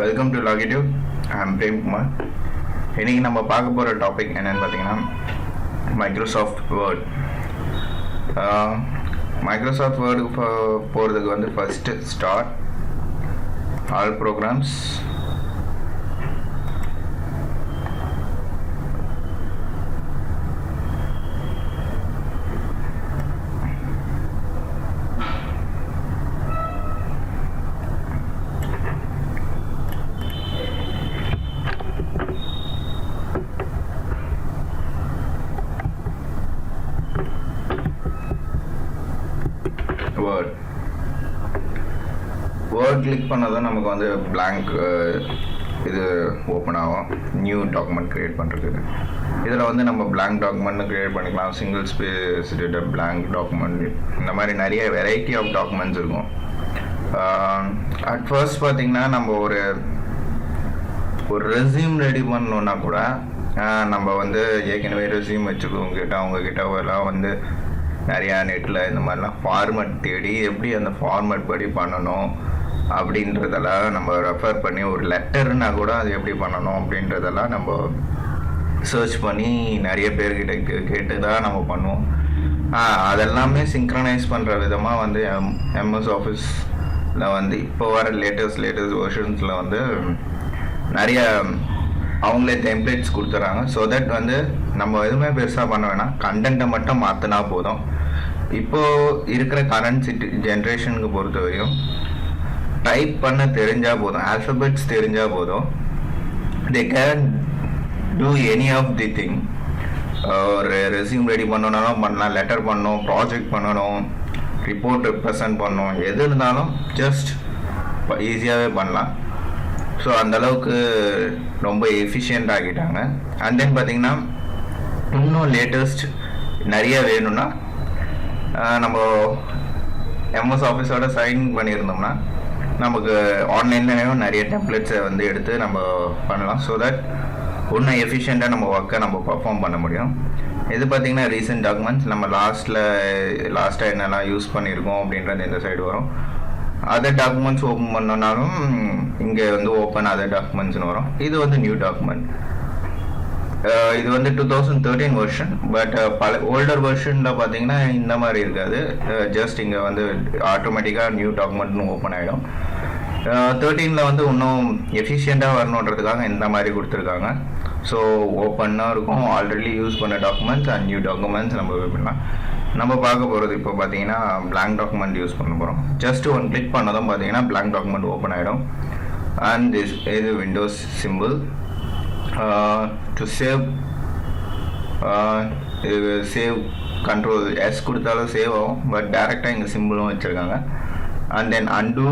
Welcome to Latitude. I'm Premkumar. இன்றைக்கி நம்ம பார்க்க போகிற டாபிக் என்னென்னு பார்த்தீங்கன்னா மைக்ரோசாஃப்ட் வேர்ட். மைக்ரோசாஃப்ட் வேர்டுக்கு போகிறதுக்கு வந்து first start all programs, Word click பண்ணதும் நமக்கு வந்து blank இது ஓப்பன் ஆகும். நியூ டாக்குமெண்ட் க்ரியேட் பண்ணுறதுக்கு இதில் வந்து நம்ம blank டாக்குமெண்ட்னு க்ரியேட் பண்ணிக்கலாம். சிங்கிள் ஸ்பேஸ் blank டாக்குமெண்ட், இந்த மாதிரி நிறைய வெரைட்டி ஆஃப் டாக்குமெண்ட்ஸ் இருக்கும். அட் ஃபர்ஸ்ட் பார்த்திங்கன்னா நம்ம ஒரு ரெஸ்யூம் ரெடி பண்ணணுன்னா கூட நம்ம வந்து ஏற்கனவே ரெஸ்யூம் வச்சுருக்கவங்ககிட்ட அவங்கக்கிட்ட எல்லாம் வந்து நிறையா நெட்டில் இந்த மாதிரிலாம் ஃபார்மேட் தேடி எப்படி அந்த ஃபார்மேட் படி பண்ணணும் அப்படின்றதெல்லாம் நம்ம ரெஃபர் பண்ணி, ஒரு லெட்டர்னா கூட அது எப்படி பண்ணணும் அப்படின்றதெல்லாம் நம்ம சர்ச் பண்ணி நிறைய பேர்கிட்ட கேட்டு தான் நம்ம பண்ணுவோம். அதெல்லாமே சிங்க்ரனைஸ் பண்ணுற விதமாக வந்து எம்எஸ் ஆஃபீஸில் வந்து இப்போ வர லேட்டஸ்ட் வெர்ஷன்ஸில் வந்து நிறைய அவங்களே டெம்ப்ளேட்ஸ் கொடுத்துட்றாங்க. ஸோ தட் வந்து நம்ம எதுவுமே பெருசாக பண்ண வேணாம், கண்டென்ட்டை மட்டும் மாற்றினா போதும். இப்போது இருக்கிற கரண்ட் ஜென்ரேஷனுக்கு பொறுத்த வரையும் டைப் பண்ண தெரிஞ்சால் போதும், ஆல்ஃபபெட்ஸ் தெரிஞ்சால் போதும். They can do any of the thing. ஒரு ரெஸ்யூம் ரெடி பண்ணணும்னாலும் பண்ணலாம், லெட்டர் பண்ணணும், ப்ராஜெக்ட் பண்ணணும், ரிப்போர்ட் ப்ரெசென்ட் பண்ணணும், எது இருந்தாலும் ஜஸ்ட் ஈஸியாகவே பண்ணலாம். ஸோ அந்தளவுக்கு ரொம்ப எஃபிஷியண்ட் ஆகிட்டாங்க. அண்ட் தென் பார்த்திங்கன்னா இன்னும் லேட்டஸ்ட் நிறைய வேணும்னா நம்ம எம்எஸ் ஆஃபீஸோட சைன் பண்ணியிருந்தோம்னா நமக்கு ஆன்லைன்லேயும் நிறைய டெம்ப்ளேட்ஸை வந்து எடுத்து நம்ம பண்ணலாம். ஸோ தட் இன்னும் எஃபிஷியண்ட்டாக நம்ம ஒர்க்கை நம்ம பர்ஃபார்ம் பண்ண முடியும். இது பார்த்திங்கன்னா ரீசெண்ட் டாக்குமெண்ட்ஸ், நம்ம லாஸ்ட்டாக என்னெல்லாம் யூஸ் பண்ணியிருக்கோம் அப்படின்றது இந்த சைடு வரும். அதர் டாக்குமெண்ட்ஸ் ஓப்பன் பண்ணோன்னாலும் இங்கே வந்து ஓப்பன் அதர் டாக்குமெண்ட்ஸ்னு வரும். இது வந்து நியூ டாக்குமெண்ட். இது வந்து 2013 வெர்ஷன். பட் பல ஓல்டர் வெர்ஷனில் பார்த்தீங்கன்னா இந்த மாதிரி இருக்காது. ஜஸ்ட் இங்கே வந்து ஆட்டோமேட்டிக்காக நியூ டாக்குமெண்ட்னு ஓப்பன் ஆகிடும். 13 வந்து இன்னும் எஃபிஷியண்ட்டாக வரணுன்றதுக்காக இந்த மாதிரி கொடுத்துருக்காங்க. ஸோ ஓப்பன்னாக இருக்கும், ஆல்ரெடி யூஸ் பண்ண டாக்குமெண்ட்ஸ் அண்ட் நியூ டாக்குமெண்ட்ஸ் நம்ம பண்ணலாம். நம்ம பார்க்க போகிறது இப்போ பார்த்தீங்கன்னா blank டாக்குமெண்ட் யூஸ் பண்ண போகிறோம். ஜஸ்ட் ஒன் கிளிக் பண்ணதும் பார்த்தீங்கன்னா blank டாக்குமெண்ட் ஓப்பன் ஆகிடும். அண்ட் இது விண்டோஸ் சிம்பிள். டு சேவ் இது சேவ் கண்ட்ரோல் எஸ் கொடுத்தாலும் சேவ் ஆகும், பட் டேரெக்டாக இங்கே சிம்பிளும் வச்சுருக்காங்க. And then undo,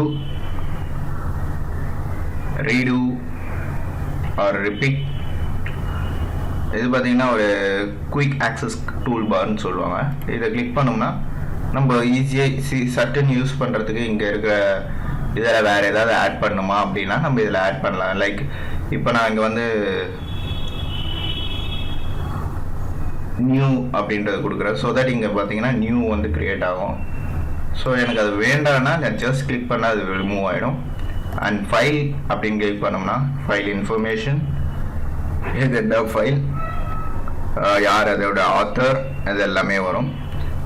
redo or repeat. இது பார்த்திங்கன்னா ஒரு குயிக் ஆக்சஸ் டூல் பார்னு சொல்லுவாங்க. இதை கிளிக் பண்ணோம்னா நம்ம ஈஸியாக சட்டுன்னு யூஸ் பண்ணுறதுக்கு இங்கே இருக்கிற இதில் வேறு ஏதாவது ஆட் பண்ணணுமா அப்படின்னா நம்ம இதில் ஆட் பண்ணலாம். லைக் இப்போ நான் இங்கே வந்து நியூ அப்படின்றது கொடுக்குறேன். ஸோ தட் இங்கே பார்த்தீங்கன்னா நியூ வந்து க்ரியேட் ஆகும். ஸோ எனக்கு அது வேண்டாம்னா நான் ஜஸ்ட் கிளிக் பண்ணால் அது ரிமூவ் ஆகிடும். அண்ட் ஃபைல் அப்படின்னு கிளிக் பண்ணோம்னா ஃபைல் இன்ஃபர்மேஷன், இது ஃபைல், யார் அதோட ஆத்தர், இது எல்லாமே வரும்.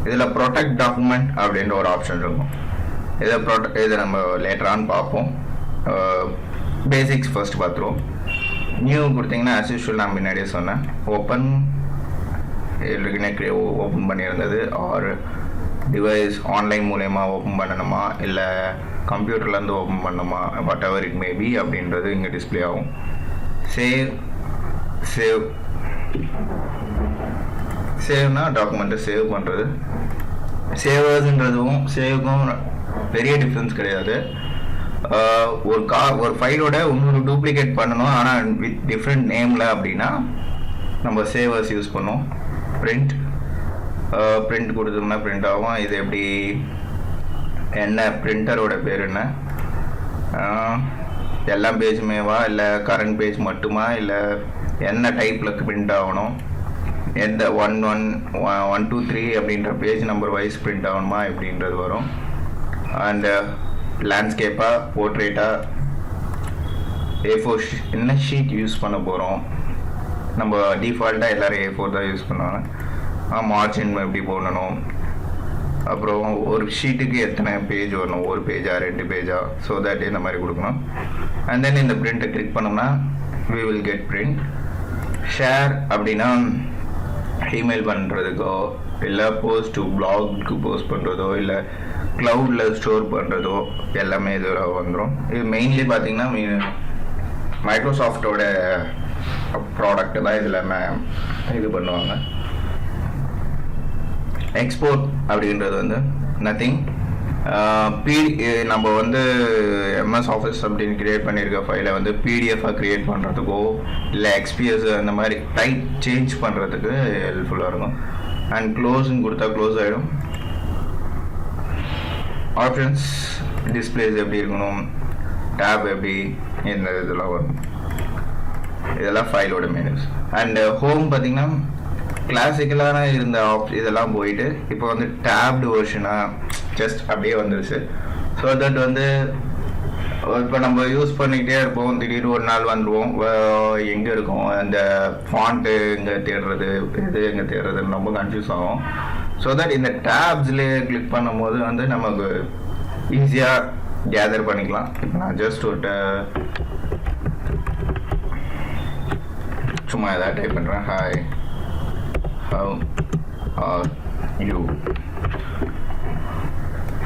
இதில் ப்ரொடெக்ட் டாக்குமெண்ட் அப்படின்ற ஒரு ஆப்ஷன் இருக்கும். இதை நம்ம லேட்டரான்னு பார்ப்போம். பேசிக்ஸ் ஃபர்ஸ்ட் பார்த்துருவோம். நியூ கொடுத்தீங்கன்னா ஆஸ் யூஷுவல் நான் முன்னாடியே சொன்னேன், ஓப்பன் ஏற்கனவே ஓப்பன் பண்ணியிருந்தது, ஆர் டிவைஸ் ஆன்லைன் மூலயமா ஓப்பன் பண்ணணுமா இல்லை கம்ப்யூட்டர்லேருந்து ஓப்பன் பண்ணணுமா, வாட் எவர் இட் மேபி அப்படின்றது இங்கே டிஸ்பிளே ஆகும். சேவ்னா டாக்குமெண்ட்டை சேவ் பண்ணுறது. சேவுக்கும் பெரிய டிஃப்ரென்ஸ் கிடையாது. ஒரு ஃபைலோட இன்னொரு டூப்ளிகேட் பண்ணணும், ஆனால் வித் டிஃப்ரெண்ட் நேமில் அப்படின்னா நம்ம சேவர்ஸ் யூஸ் பண்ணோம். பிரிண்ட் கொடுத்தோம்னா பிரிண்ட் ஆகும். இது எப்படி, என்ன பிரிண்டரோட பேர் என்ன, எல்லா பேஜுமேவா இல்லை கரண்ட் பேஜ் மட்டுமா, இல்லை என்ன டைப்பில் பிரிண்ட் ஆகணும், எந்த 1 2 3 அப்படின்ற பேஜ் நம்பர் வைஸ் பிரிண்ட் ஆகணுமா எப்படின்றது வரும். அண்டு லேண்ட்ஸ்கேப்பாக, போர்ட்ரேட்டாக, A4 என்ன ஷீட் யூஸ் பண்ண போகிறோம். நம்ம டிஃபால்ட்டாக எல்லோரும் A4 தான் யூஸ் பண்ணுவாங்க. மார்ஜின் எப்படி போடணும், அப்புறம் ஒரு ஷீட்டுக்கு எத்தனை பேஜ் வரணும், ஒரு பேஜா 2 பேஜா, ஸோ தட் இந்த மாதிரி கொடுக்கணும். அண்ட் தென் இந்த பிரிண்ட்டை கிளிக் பண்ணோம்னா we will get print. Share அப்படின்னா இமெயில் பண்ணுறதுக்கோ, இல்லை போஸ்ட் பிளாக்கு போஸ்ட் பண்ணுறதோ, இல்லை க்ளவுடில் ஸ்டோர் பண்ணுறதோ எல்லாமே இதில் வந்துடும். இது மெயின்லி பார்த்தீங்கன்னா மைக்ரோசாஃப்டோட ப்ராடக்ட் தான் இதில் இது பண்ணுவாங்க. எக்ஸ்போர்ட் அப்படின்றது வந்து நத்திங். நம்ம வந்து எம்எஸ் ஆஃபீஸ் அப்படின்னு கிரியேட் பண்ணியிருக்க ஃபைலை வந்து பிடிஎஃபாக கிரியேட் பண்ணுறதுக்கோ, இல்லை எக்ஸ்பிஎஸ் அந்த மாதிரி டைப் சேஞ்ச் பண்ணுறதுக்கு ஹெல்ப்ஃபுல்லாக இருக்கும். அண்ட் க்ளோஸ்ன்னு கொடுத்தா க்ளோஸ் ஆகிடும். ஆப்ஷன்ஸ், டிஸ்பிளேஸ் எப்படி இருக்கணும், டேப் எப்படி, இந்த இதெல்லாம் வரும். இதெல்லாம் ஃபைலோட மெனுஸ். அண்ட் ஹோம் பார்த்தீங்கன்னா கிளாசிக்கலான இருந்த இதெல்லாம் போயிட்டு இப்போ வந்து டேப்டு வெர்ஷனாக ஜஸ்ட் அப்படியே வந்துருச்சு. ஸோ தட் வந்து இப்போ நம்ம யூஸ் பண்ணிக்கிட்டே இருப்போம், திடீர்னு ஒரு நாள் வந்துடுவோம், எங்கே இருக்கும் அந்த ஃபாண்ட்டு எங்கே தேடுறது, இது எங்கே தேடுறதுன்னு ரொம்ப கன்ஃபியூஸ் ஆகும். ஸோ தட் இந்த டேப்ஸ்லேயே கிளிக் பண்ணும்போது வந்து நமக்கு ஈஸியாக கேதர் பண்ணிக்கலாம். இப்போ நான் ஜஸ்ட் ஒரு சும்மா எதாவது டைப் பண்ணுறேன், ஹாய் how are you.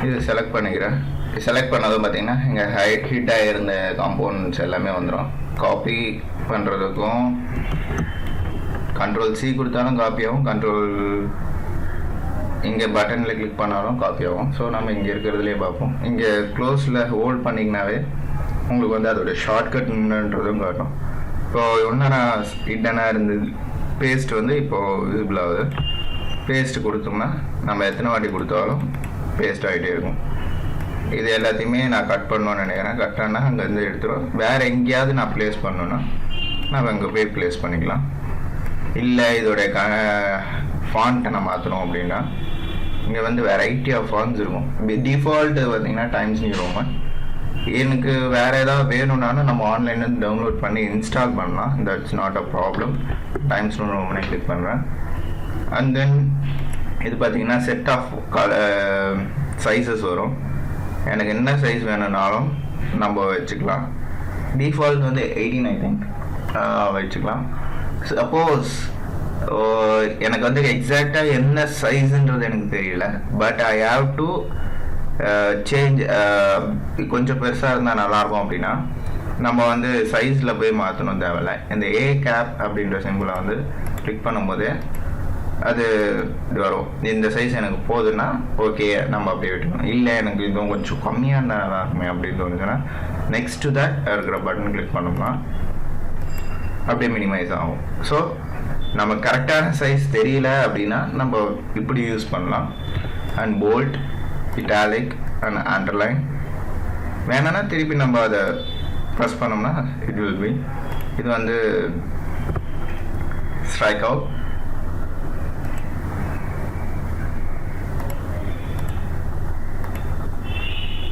இது செலக்ட் பண்ணிக்கிறேன். செலக்ட் பண்ணதும் பார்த்தீங்கன்னா இங்கே ஹிட் ஆகிருந்த காம்பவுண்ட்ஸ் எல்லாமே வந்துடும். காப்பி பண்ணுறதுக்கும் Ctrl+C கொடுத்தாலும் காப்பி ஆகும், இங்கே பட்டனில் கிளிக் பண்ணாலும் காப்பி ஆகும். ஸோ நம்ம இங்கே இருக்கிறதுலே பார்ப்போம். இங்கே க்ளோஸில் ஹோல்ட் பண்ணிங்கனாவே உங்களுக்கு வந்து அதோட ஷார்ட்கட்ன்றதும் காட்டும். இப்போது ஒன்றா நான் ஹிட்டனாக இருந்தது பேஸ்ட் வந்து இப்போது விசிபிள் ஆகுது. பேஸ்ட் கொடுத்தோம்னா நம்ம எத்தனை வாட்டி கொடுத்தாலும் பேஸ்ட் ஆகிட்டே இருக்கும். இது எல்லாத்தையுமே நான் கட் பண்ணணும்னு நினைக்கிறேன். கட் ஆனால் அங்கேருந்து எடுத்துடும். வேறு எங்கேயாவது நான் ப்ளேஸ் பண்ணணுன்னா நம்ம அங்கே போய் ப்ளேஸ் பண்ணிக்கலாம். இல்லை இதோடைய ஃபாண்ட்டை நான் மாற்றணும் அப்படின்னா இங்கே வந்து வெரைட்டி ஆஃப் ஃபாண்ட்ஸ் இருக்கும். டிஃபால்ட்டு பார்த்தீங்கன்னா டைம்ஸ் நியூ ரோமன். எனக்கு வேறு ஏதாவது வேணும்னாலும் நம்ம ஆன்லைன்லேருந்து டவுன்லோட் பண்ணி இன்ஸ்டால் பண்ணலாம். That's not a problem. Times New ரோமனை கிளிக் பண்ணுறேன். அண்ட் தென் இது பார்த்தீங்கன்னா செட் ஆஃப் சைஸஸ் வரும். எனக்கு என்ன சைஸ் வேணும்னாலும் நம்ம வச்சுக்கலாம். டிஃபால்ட் வந்து 18 ஐ திங்க் வச்சுக்கலாம். சப்போஸ் எனக்கு வந்து எக்ஸாக்டாக என்ன சைஸுன்றது எனக்கு தெரியல, but I have to change. கொஞ்சம் பெருசாக இருந்தால் நல்லாயிருக்கும் அப்படின்னா நம்ம வந்து சைஸில் போய் மாற்றணும் தேவையில்லை. இந்த ஏ கேப் அப்படின்ற சிம்பிளை வந்து கிளிக் பண்ணும்போது அது இது வரும். இந்த சைஸ் எனக்கு போதுன்னா ஓகே நம்ம அப்படியே விட்டுக்கணும். இல்லை எனக்கு இதுவும் கொஞ்சம் கம்மியாக இருந்தால் நல்லா இருக்குமே அப்படின்னு தோணுச்சுன்னா நெக்ஸ்ட் டு தட் இருக்கிற பட்டன் கிளிக் பண்ணோம்னா அப்படியே மினிமைஸ் ஆகும். ஸோ நம்ம கரெக்டான சைஸ் தெரியல அப்படின்னா நம்ம இப்படி யூஸ் பண்ணலாம். And bold, italic and underline வேணும்னா திருப்பி நம்ம அதை ப்ரெஸ் பண்ணோம்னா இட் வில் பி. இது வந்து ஸ்ட்ரைக் அவுட்.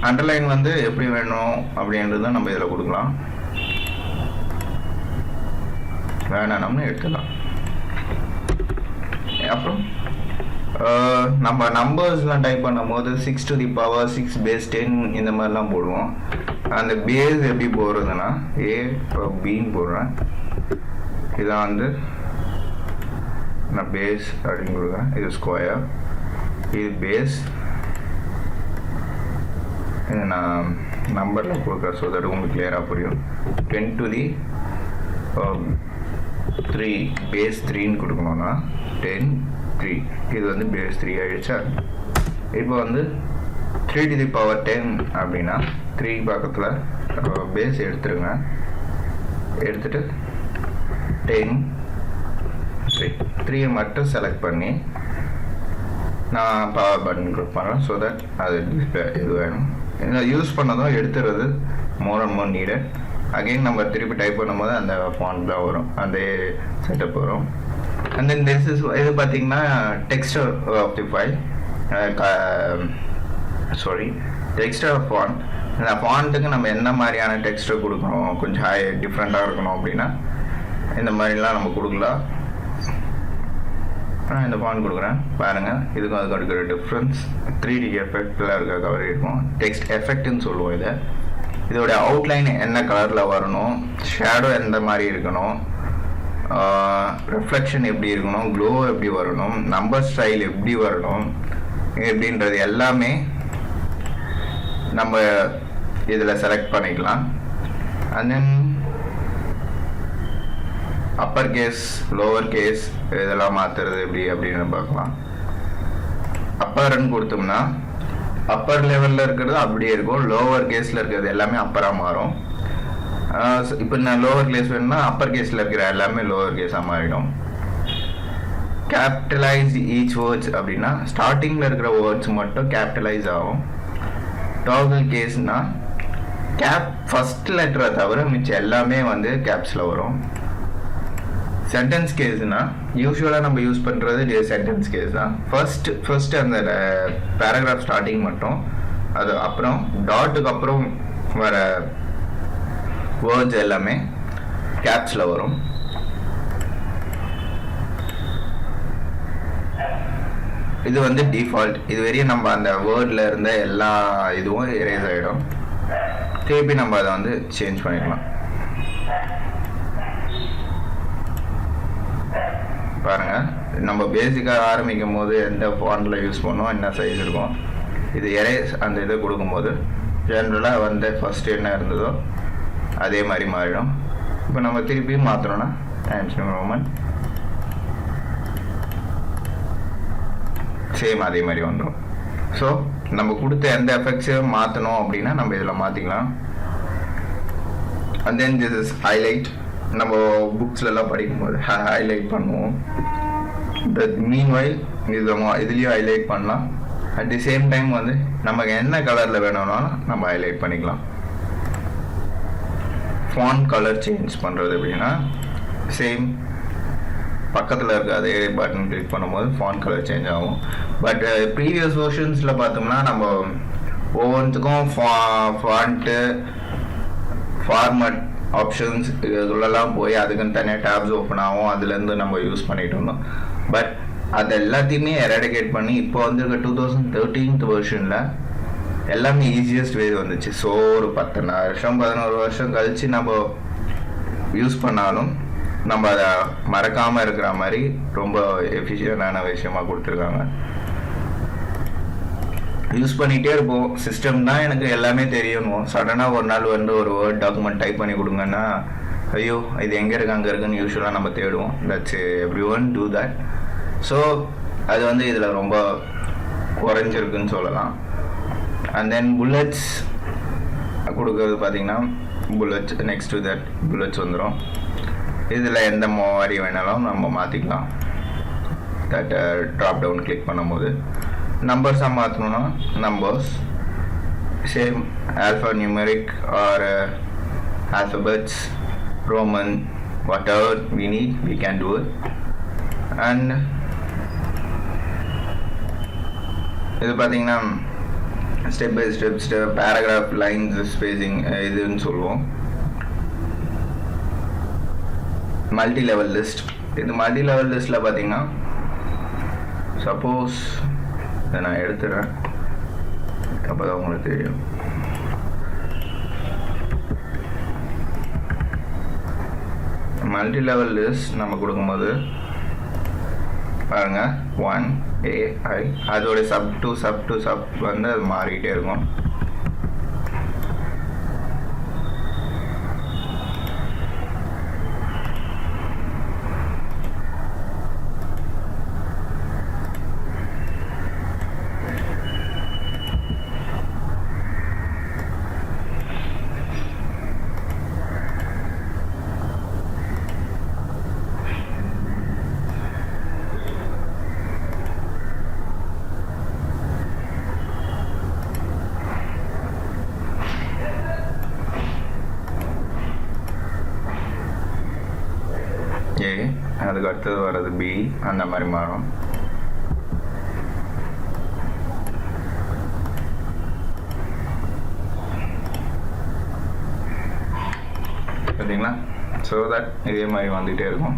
அண்டர்லைன் வந்து எப்படி வேணும் அப்படின்றத நம்ம இதில் கொடுக்கலாம். வேணாம்னு எடுத்துக்கலாம். அப்புறம் நம்ம நம்பர்ஸ்லாம் டைப் பண்ணும் போது 6 to the power 6 base 10 இந்த மாதிரிலாம் போடுவோம். அந்த பேஸ் எப்படி போடுறதுன்னா ஏ பின்னு போடுறேன். இதான் வந்து நான் பேஸ் அப்படின்னு கொடுக்குறேன். இது ஸ்கொயர், இது பேஸ். இது நான் நம்பரில் கொடுக்குறேன். ஸோ தட் உங்களுக்கு கிளியராக புரியும். 10 to the 3 பேஸ் 3ன்னு கொடுக்கணும்னா 10 3. இது வந்து பேஸ் 3 ஆகிடுச்சா. இப்போ வந்து 3 to the power 10 அப்படின்னா 3 பக்கத்தில் பேஸ் எடுத்துருங்க. எடுத்துட்டு 10 3 மட்டும் செலக்ட் பண்ணி நான் பவர் பட்டன் கிளிக் பண்ணுறேன். ஸோ தட் அது டிஸ்பிளே இது வேணும். யூஸ் பண்ணதும் எடுத்துறது more and more needed. Again நம்ம திருப்பி டைப் பண்ணும்போது அந்த ஃபாண்ட் தான் வரும், அந்த செட்டப் வரும். அண்ட் தென் திஸ் இஸ் இது பார்த்தீங்கன்னா texture of the file, texture of font. இந்த ஃபாண்ட்டுக்கு நம்ம என்ன மாதிரியான டெக்ஸ்ட்டை கொடுக்கணும், கொஞ்சம் டிஃப்ரெண்ட்டாக இருக்கணும் அப்படின்னா இந்த மாதிரிலாம் நம்ம கொடுக்கலாம். நான் இந்த ஃபாண்ட் கொடுக்குறேன் பாருங்கள். இதுக்கும் அதுக்கு இருக்கிற டிஃப்ரென்ஸ் 3D எஃபெக்டில் இருக்க கவர் இருக்கும். டெக்ஸ்ட் எஃபெக்ட்னு சொல்லுவோம் இதை. இதோடைய அவுட்லைன் என்ன கலரில் வரணும், ஷேடோ எந்த மாதிரி இருக்கணும், ரிஃப்ளெக்ஷன் எப்படி இருக்கணும், க்ளோ எப்படி வரணும், நம்பர் ஸ்டைல் எப்படி வரணும் எப்படின்றது எல்லாமே நம்ம இதில் செலக்ட் பண்ணிக்கலாம். And then upper case, lower case இதெல்லாம் மாற்றுறது எப்படி அப்படின்னு பார்க்கலாம். அப்பர்ன்னு கொடுத்தோம்னா அப்பர் லெவலில் இருக்கிறது அப்படியே இருக்கும், லோவர் கேஸில் இருக்கிறது எல்லாமே அப்பராக மாறும். இப்போ நான் லோவர் கேஸ் வேணும்னா அப்பர் கேஸில் இருக்கிற எல்லாமே லோவர் கேஸாக மாறிடும். கேபிட்டலைஸ் ஈச் வேர்ட்ஸ் அப்படின்னா ஸ்டார்டிங்கில் இருக்கிற வேர்ட்ஸ் மட்டும் கேபிட்டலைஸ் ஆகும். டாகல் கேஸ்னா கேப் ஃபர்ஸ்ட் லெட்டரை தவிர மிச்சம் எல்லாமே வந்து கேப்ஸில் வரும். சென்டென்ஸ் கேஸ்னா யூஸ்வலாக நம்ம யூஸ் பண்ணுறது சென்டென்ஸ் கேஸ் தான். ஃபர்ஸ்ட் அந்த பேராகிராஃப் ஸ்டார்டிங் மட்டும், அது அப்புறம் டாட்டுக்கு அப்புறம் வர வேர்ட்ஸ் எல்லாமே கேப்ஸில் வரும். இது வந்து டிஃபால்ட். இது வரையும் நம்ம அந்த வேர்டில் இருந்த எல்லா இதுவும் எரேஸ் ஆகிடும். திருப்பி நம்ம அதை வந்து சேஞ்ச் பண்ணிக்கலாம். பாருங்கள், நம்ம பேசிக்காக ஆரம்பிக்கும் போது எந்த ஃபாண்டில் யூஸ் பண்ணோம், என்ன சைஸ் இருக்கும், இது எரேஸ் அந்த இதை கொடுக்கும்போது ஜென்ரலாக வந்து ஃபஸ்ட்டு என்ன இருந்ததோ அதே மாதிரி மாறிடும். இப்போ நம்ம திருப்பியும் மாற்றணும்னா டைம்ஸ் நியூ ரோமன் சேம் அதே மாதிரி வந்துடும். ஸோ நம்ம கொடுத்த எந்த எஃபெக்ட்ஸையும் மாற்றணும் அப்படின்னா நம்ம இதில் மாற்றிக்கலாம். And then this is highlight. நம்ம புக்ஸ்லாம் படிக்கும்போது ஹைலைட் பண்ணுவோம். மீன்வைல் இதுலேயும் ஹைலைட் பண்ணலாம். அட் தி சேம் டைம் வந்து நமக்கு என்ன கலரில் வேணும்னாலும் நம்ம ஹைலைட் பண்ணிக்கலாம். ஃபாண்ட் கலர் சேஞ்ச் பண்ணுறது அப்படின்னா சேம் பக்கத்தில் இருக்க அதே பட்டன் கிளிக் பண்ணும்போது ஃபாண்ட் கலர் சேஞ்ச் ஆகும். பட் ப்ரீவியஸ் வெர்ஷன்ஸில் பார்த்தோம்னா நம்ம ஒவ்வொன்றுத்துக்கும் ஃபாண்ட்டு, ஃபார்மட் ஆப்ஷன்ஸ் இதுலலாம் போய் அதுக்குன்னு தனியாக டேப்ஸ் ஓப்பன் ஆகும், அதுலேருந்து நம்ம யூஸ் பண்ணிட்டு இருந்தோம். பட் அது எல்லாத்தையுமே எராடிகேட் பண்ணி இப்போ வந்துருக்க 2013 வெர்ஷனில் எல்லாமே ஈஸியஸ்ட் வே வந்துச்சு. ஸோ ஒரு 11 வருஷம் கழித்து நம்ம யூஸ் பண்ணாலும் நம்ம அதை மறக்காமல் இருக்கிற மாதிரி ரொம்ப எஃபிஷியண்டான விஷயமாக கொடுத்துருக்காங்க. யூஸ் பண்ணிகிட்டே இருப்போம். சிஸ்டம் தான் எனக்கு எல்லாமே தெரியணும். சடனாக ஒரு நாள் வந்து ஒரு வேர்ட் டாக்குமெண்ட் டைப் பண்ணி கொடுங்கன்னா ஐயோ இது எங்கே இருக்கு அங்கே இருக்குன்னு யூஸ்வலாக நம்ம தேடுவோம். That's every one do that. So அது வந்து இதில் ரொம்ப குறைஞ்சிருக்குன்னு சொல்லலாம். அண்ட் தென் புல்லட்ஸ் கொடுக்கறது பார்த்தீங்கன்னா bullets next to that bullets வந்துடும். இதில் எந்த மாதிரி வேணாலும் நம்ம மாற்றிக்கலாம். தட் ட்ராப் டவுன் கிளிக் பண்ணும்போது நம்பர்ஸாக மாற்றணும்னா numbers same alphanumeric or alphabets Roman whatever we need we can do it. And இது பார்த்தீங்கன்னா step by step paragraph lines spacing இதுன்னு சொல்லுவோம். Multi level list. இது மல்டி லெவல் லிஸ்ட்டில் பார்த்தீங்கன்னா சப்போஸ் இதை நான் எடுத்துடுறேன், அப்போ தான் உங்களுக்கு தெரியும். மல்டி லெவல் லிஸ்ட் நம்ம கொடுக்கும்போது பாருங்கள் 1 AI அதோட சப் டு சப் வந்து அது மாறிக்கிட்டே இருக்கும். அதுக்கு அடுத்தது வர்றது பி, அந்த மாதிரி மாறும். பார்த்தீங்களா? ஸோ தட் இதே மாதிரி வந்துகிட்டே இருக்கும்.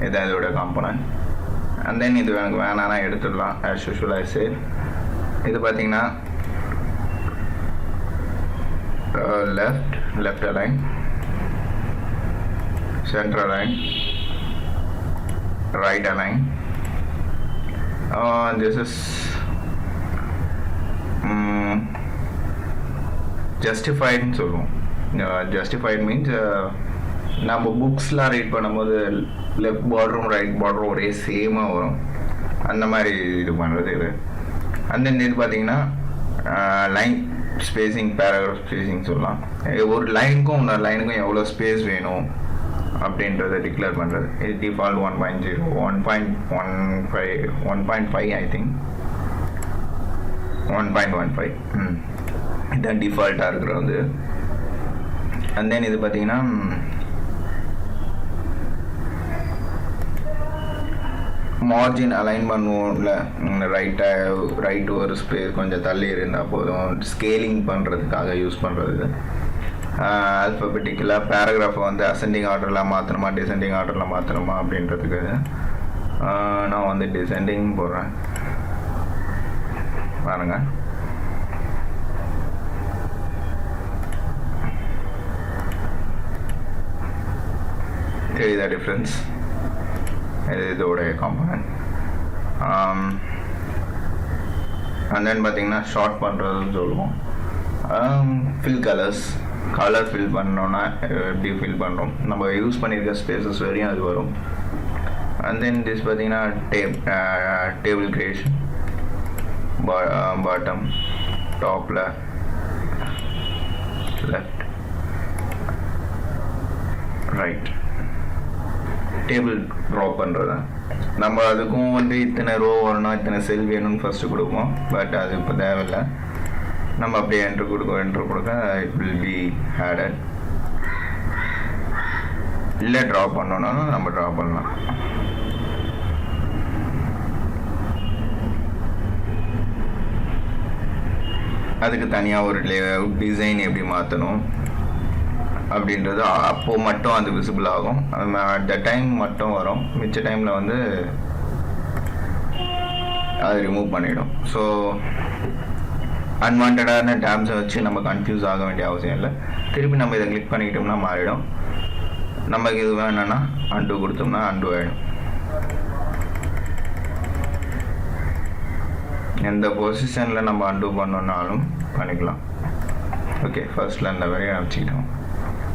இதான் இதோட காம்பனன்ட். அண்ட் தென் இது எனக்கு வேணான்னா எடுத்துடலாம். ஆஸ் யூஷுவல் ஐ சே, இது பார்த்தீங்கன்னா left align, center align, right align. This is justified ன்னு சொல்லுவோம். Justified means நம்ம புக்ஸ்லாம் ரீட் பண்ணும்போது லெஃப்ட் பார்டரும் ரைட் பார்டரும் ஒரே சேமாக வரும். அந்த மாதிரி இது பண்ணுறது இது. அண்ட் தென் இது பார்த்தீங்கன்னா லைன் ஸ்பேஸிங், பேராகிராஃப் ஸ்பேஸிங் சொல்லலாம். ஒரு லைனுக்கும் இன்னொரு லைனுக்கும் எவ்வளோ ஸ்பேஸ் வேணும் அப்படின்றத டிக்ளேர் பண்ணுறது. இது டிஃபால்ட் 1.0, 1.5 ஐ திங்க் 1.15 இதுதான் டிஃபால்ட்டாக இருக்கிறது. அண்ட் தென் இது பார்த்தீங்கன்னா மார்ஜின் அலைன் பண்ணுவோம்ல, ரைட்டு ஒரு ஸ்பேஸ் கொஞ்சம் தள்ளி இருந்தால் போதும். ஸ்கேலிங் பண்ணுறதுக்காக யூஸ் பண்ணுறது. ஆல்ஃபபெட்டிக்கலாக பேராகிராஃபை வந்து அசெண்டிங் ஆர்டரில் மாற்றணுமா டிசெண்டிங் ஆர்டரில் மாற்றணுமா அப்படின்றதுக்கு நான் வந்து டிசெண்டிங் போடுறேன். பாருங்க, தெரியுதா டிஃப்ரென்ஸ்? இது இதோடைய காம்பனன்ட். அண்ட் தென் பார்த்தீங்கன்னா ஷார்ட் பண்ணுறதுன்னு சொல்லுவோம். ஃபில் கலர் ஃபில் பண்ணோன்னா எப்படி ஃபில் பண்ணுறோம், நம்ம யூஸ் பண்ணியிருக்க ஸ்பேசஸ் வரையும் அது வரும். அண்ட் தென் திஸ் பார்த்தீங்கன்னா டேபிள் கிரியேஷன், பாட்டம், டாப்பில், லெஃப்ட், ரைட், டேபிள் ட்ரா பண்ணுறது. நம்ம அதுக்கும் வந்து இத்தனை ரோ வரணும், இத்தனை செல் வேணும்னு ஃபஸ்ட்டு கொடுப்போம். பட் அது இப்போ தேவையில்லை. நம்ம அப்படியே என்ட்ரு கொடுக்க இட் வில் பி ஆடட். இல்லை ட்ரா பண்ணோன்னாலும் நம்ம ட்ரா பண்ணலாம். அதுக்கு தனியாக ஒரு டிசைன் எப்படி மாற்றணும் அப்படின்றது அப்போது மட்டும் அது விசிபிள் ஆகும். அட் த டைம் மட்டும் வரும். மிச்ச டைமில் வந்து அது ரிமூவ் பண்ணிடும். ஸோ அன்வான்டான டேப்ஸை வச்சு நம்ம கன்ஃபியூஸ் ஆக வேண்டிய அவசியம் இல்லை. திருப்பி நம்ம இதை கிளிக் பண்ணிக்கிட்டோம்னா மாறிடும். நமக்கு இது வேணும்னா அன்டூ கொடுத்தோம்னா அன்டூ ஆகிடும். எந்த பொசிஷனில் நம்ம அன்டூ பண்ணோன்னாலும் பண்ணிக்கலாம். ஓகே, ஃபர்ஸ்ட்டில் இந்த வரையும் அனுப்பிச்சிக்கிட்டோம்.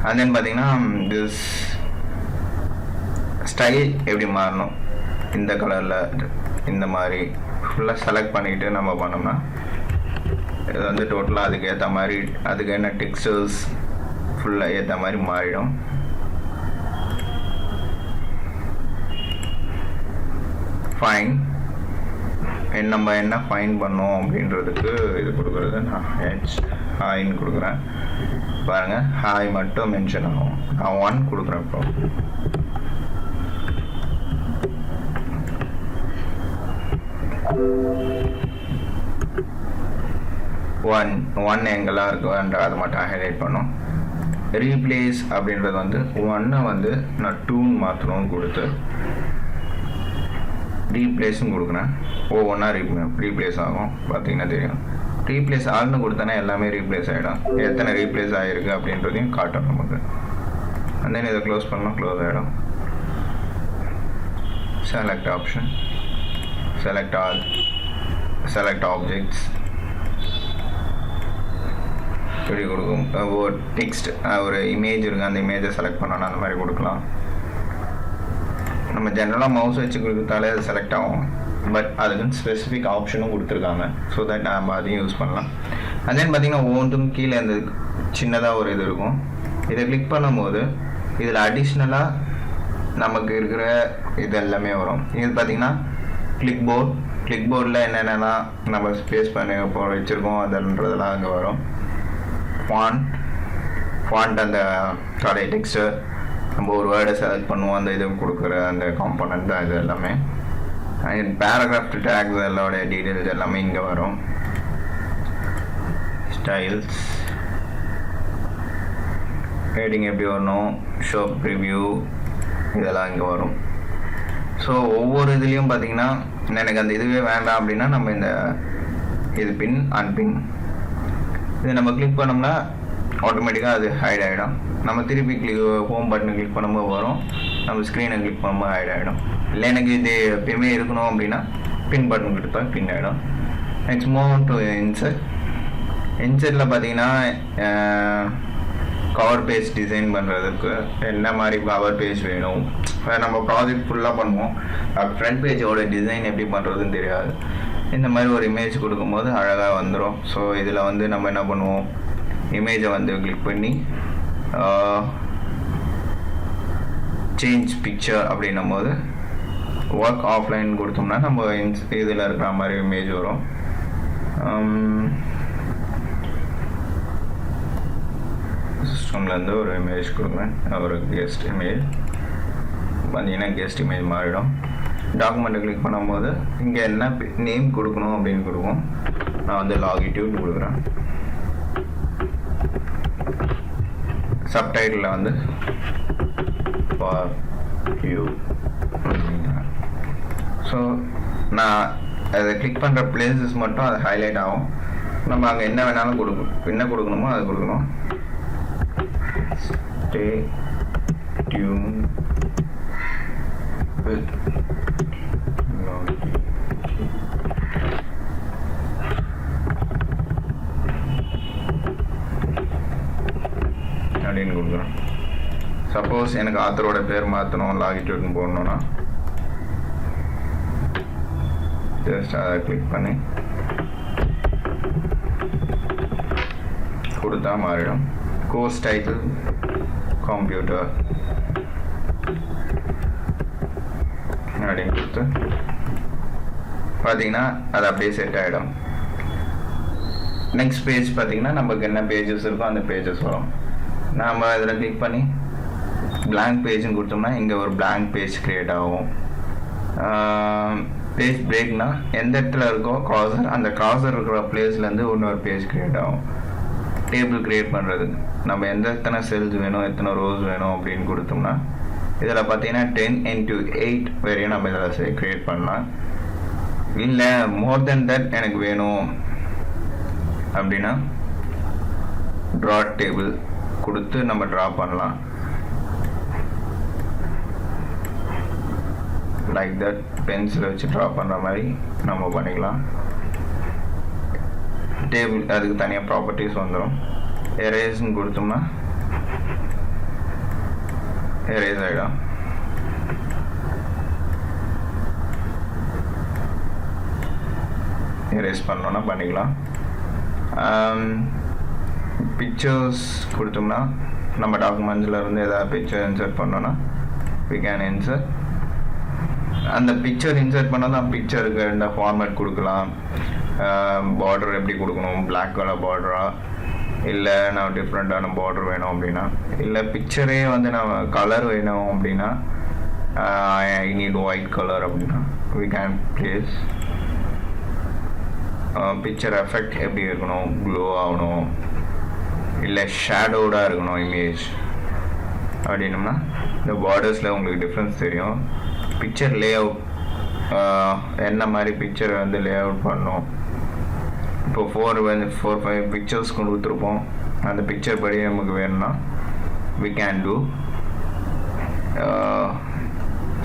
அண்ட் தென் பார்த்தீங்கன்னா திஸ் ஸ்டைல் எப்படி மாறணும், இந்த கலரில் இந்த மாதிரி ஃபுல்லாக செலக்ட் பண்ணிக்கிட்டு நம்ம பண்ணோம்னா இது வந்து டோட்டலாக அதுக்கு ஏற்ற மாதிரி அதுக்கு என்ன டெக்ஸ்டர்ஸ் ஃபுல்லாக ஏற்ற மாதிரி மாறிடும். ஃபைன் நம்ம என்ன ஃபைன் பண்ணோம் அப்படின்றதுக்கு இது கொடுக்குறது நான் ஹாய்ன்னு கொடுக்குறேன். பாருங்கள், ஹாய் மட்டும் மென்ஷன் ஆகும். நான் 1 கொடுக்குறேன். இப்போ ஒன் எங்கெல்லாம் இருக்குன்ற அதை மட்டும் ஹைலைட் பண்ணோம். ரீப்ளேஸ் அப்படின்றது வந்து 1 வந்து நான் 2 மாற்றணும்னு கொடுத்து ரீப்ளேஸும் கொடுக்குறேன். ஒவ்வொன்றா ரீப்ளேஸ் ஆகும். பார்த்தீங்கன்னா தெரியும். ரீப்ளேஸ் ஆல்னு கொடுத்தனா எல்லாமே ரீப்ளேஸ் ஆகிடும். எத்தனை ரீப்ளேஸ் ஆகிருக்கு அப்படின்றதையும் காட்டும் நமக்கு. அண்ட் தென் இதை க்ளோஸ் பண்ணால் க்ளோஸ் ஆகிடும். Select option, select all, select objects இப்படி கொடுக்கும். ஒரு டெக்ஸ்ட் ஒரு இமேஜ் இருக்குது, அந்த இமேஜை செலக்ட் பண்ணோன்னா அந்த மாதிரி கொடுக்கலாம். நம்ம ஜென்ரலாக மவுஸ் வச்சு கொடுத்தாலே அது செலக்ட் ஆகும். பட் அதுக்குன்னு ஸ்பெசிஃபிக் ஆப்ஷனும் கொடுத்துருக்காங்க. ஸோ தட் நம்ம அதையும் யூஸ் பண்ணலாம். அண்ட் தென் பார்த்தீங்கன்னா ஒவ்வொன்றும் கீழே இந்த சின்னதாக ஒரு இது இருக்கும். இதை கிளிக் பண்ணும்போது இதில் அடிஷ்னலாக நமக்கு இருக்கிற இது எல்லாமே வரும். இது பார்த்தீங்கன்னா கிளிக் போர்டில் என்னென்னலாம் நம்ம ஸ்பேஸ் பண்ணி இப்போ வச்சுருக்கோம் அதுன்றதெல்லாம் அங்கே வரும். ஃபாண்ட் அந்த காலை டெக்ஸ்டர் நம்ம ஒரு வேர்டை செலக்ட் பண்ணுவோம், அந்த இது கொடுக்குற அந்த காம்பனன்ட் தான் இது எல்லாமே. அண்ட் பேராகிராஃப் டேக்ஸ் எல்லாரோட டீட்டெயில்ஸ் எல்லாமே இங்கே வரும். ஸ்டைல்ஸ் ஹெட்டிங் எப்படி வரணும், ஷோ ப்ரிவ்யூ, இதெல்லாம் இங்கே வரும். ஸோ ஒவ்வொரு இதுலேயும் பார்த்தீங்கன்னா எனக்கு அந்த இதுவே வேண்டாம் அப்படின்னா நம்ம இது பின் அன்பின் இதை நம்ம கிளிக் பண்ணோம்னா ஆட்டோமேட்டிக்காக அது ஹைட் ஆகிடும். நம்ம திருப்பி ஹோம் பட்டனை கிளிக் பண்ணும்போது வரும், நம்ம ஸ்க்ரீனை கிளிக் பண்ணும்போது ஹைட் ஆகிடும். இல்லை எனக்கு இது எப்பயுமே இருக்கணும் அப்படின்னா பின் பட்டன் கொடுத்தா பின் ஆகிடும். நெக்ஸ்ட் மூவ் டு இன்சர்ட்டில் பார்த்தீங்கன்னா கவர் பேஜ் டிசைன் பண்ணுறதுக்கு என்ன மாதிரி கவர் பேஜ் வேணும், நம்ம ப்ராஜெக்ட் ஃபுல்லாக பண்ணுவோம், ஃப்ரண்ட் பேஜோட டிசைன் எப்படி பண்ணுறதுன்னு தெரியாது. இந்த மாதிரி ஒரு இமேஜ் கொடுக்கும்போது அழகாக வந்துடும். ஸோ இதில் வந்து நம்ம என்ன பண்ணுவோம், இமேஜை வந்து கிளிக் பண்ணி சேஞ்ச் பிக்சர் அப்படின்னும் போது ஒர்க் ஆஃப்லைன் கொடுத்தோம்னா நம்ம இதில் இருக்கிற மாதிரி இமேஜ் வரும். சிஸ்டம்லேருந்து ஒரு இமேஜ் கொடுக்குறேன், ஒரு கெஸ்ட் இமேஜ் பார்த்தீங்கன்னா கெஸ்ட் இமேஜ் மாறிடும். டாக்குமெண்ட்டை கிளிக் பண்ணும்போது இங்கே என்ன நேம் கொடுக்கணும் அப்படின்னு கொடுக்கும். நான் வந்து லாங்கிடியூட் கொடுக்குறேன். சப்டைட்டில் வந்து ஃபார் யூ. ஸோ நான் அதை கிளிக் பண்ணுற பிளேசஸ் மட்டும் அது ஹைலைட் ஆகும். நம்ம அங்கே என்ன வேணாலும் என்ன கொடுக்கணுமோ அது கொடுக்கணும். Stay tuned with அப்படின்னு கொடுக்குறோம். சப்போஸ் எனக்கு ஆத்தரோட பேர் மாற்றணும், லாங்கிடியூட்னு போடணும்னா ஜஸ்ட் அதை கிளிக் பண்ணி கொடுத்தா மாறிடும். கோர்ஸ் டைட்டில் கம்ப்யூட்டர் அப்படின்னு கொடுத்து பார்த்தீங்கன்னா அது அப்படியே செட் ஆகிடும். நெக்ஸ்ட் பேஜ் பார்த்தீங்கன்னா நமக்கு என்ன பேஜஸ் இருக்கோ அந்த பேஜஸ் வரும். நாம் இதில் கிளிக் பண்ணி blank பேஜ்னு கொடுத்தோம்னா இங்கே ஒரு blank பேஜ் க்ரியேட் ஆகும். பேஜ் பிரேக்னா எந்த இடத்துல இருக்கோ காசர், அந்த காசர் இருக்கிற பிளேஸ்லேருந்து இன்னொரு பேஜ் க்ரியேட் ஆகும். டேபிள் க்ரியேட் பண்ணுறது நம்ம எத்தனை செல்ஸ் வேணும், எத்தனை ரோஸ் வேணும் அப்படின்னு கொடுத்தோம்னா இதில் பார்த்தீங்கன்னா 10x8 வரையும் நம்ம இதில் க்ரியேட் பண்ணலாம். இல்லை மோர் தென் தட் எனக்கு வேணும் அப்படின்னா ட்ரா டேபிள் கொடுத்து நம்ம ட்ரா பண்ணலாம். லைக் தட் பென்சில் வச்சு ட்ரா பண்ணுற மாதிரி நம்ம பண்ணிக்கலாம். டேபிள் அதுக்கு தனியாக ப்ராப்பர்ட்டிஸ் வந்துடும். எரேஸ்ன்னு கொடுத்தோம்னா எரேஸ் ஆகிடும். எரேஸ் பண்ணோன்னா பண்ணிக்கலாம். பிக்சர்ஸ் கொடுத்தோம்னா நம்ம டாக்குமெண்ட்ஸில் இருந்து ஏதாவது பிக்சர் இன்சர்ட் பண்ணோன்னா we can insert. அந்த பிக்சர் இன்சர்ட் பண்ணால் தான் பிக்சருக்கு இந்த ஃபார்மேட் கொடுக்கலாம். பார்டர் எப்படி கொடுக்கணும், பிளாக் கலர் பார்டரா இல்லை நான் டிஃப்ரெண்ட்டான பார்டர் வேணும் அப்படின்னா, இல்லை பிக்சரே வந்து நம்ம கலர் வேணும் அப்படின்னா ஐ நீட் ஒயிட் கலர் அப்படின்னா we can place. Picture effect எப்படி இருக்கணும், க்ளோ ஆகணும் இல்லை ஷேடோடாக இருக்கணும் இமேஜ் அப்படின்னோம்னா இந்த பார்டர்ஸில் உங்களுக்கு டிஃப்ரென்ஸ் தெரியும். பிக்சர் லே அவுட் என்ன மாதிரி பிக்சரை வந்து லே அவுட் பண்ணணும். இப்போ 4-5 பிக்சர்ஸ் கொடுத்துருப்போம். அந்த பிக்சர் படி நமக்கு வேணும்னா we can do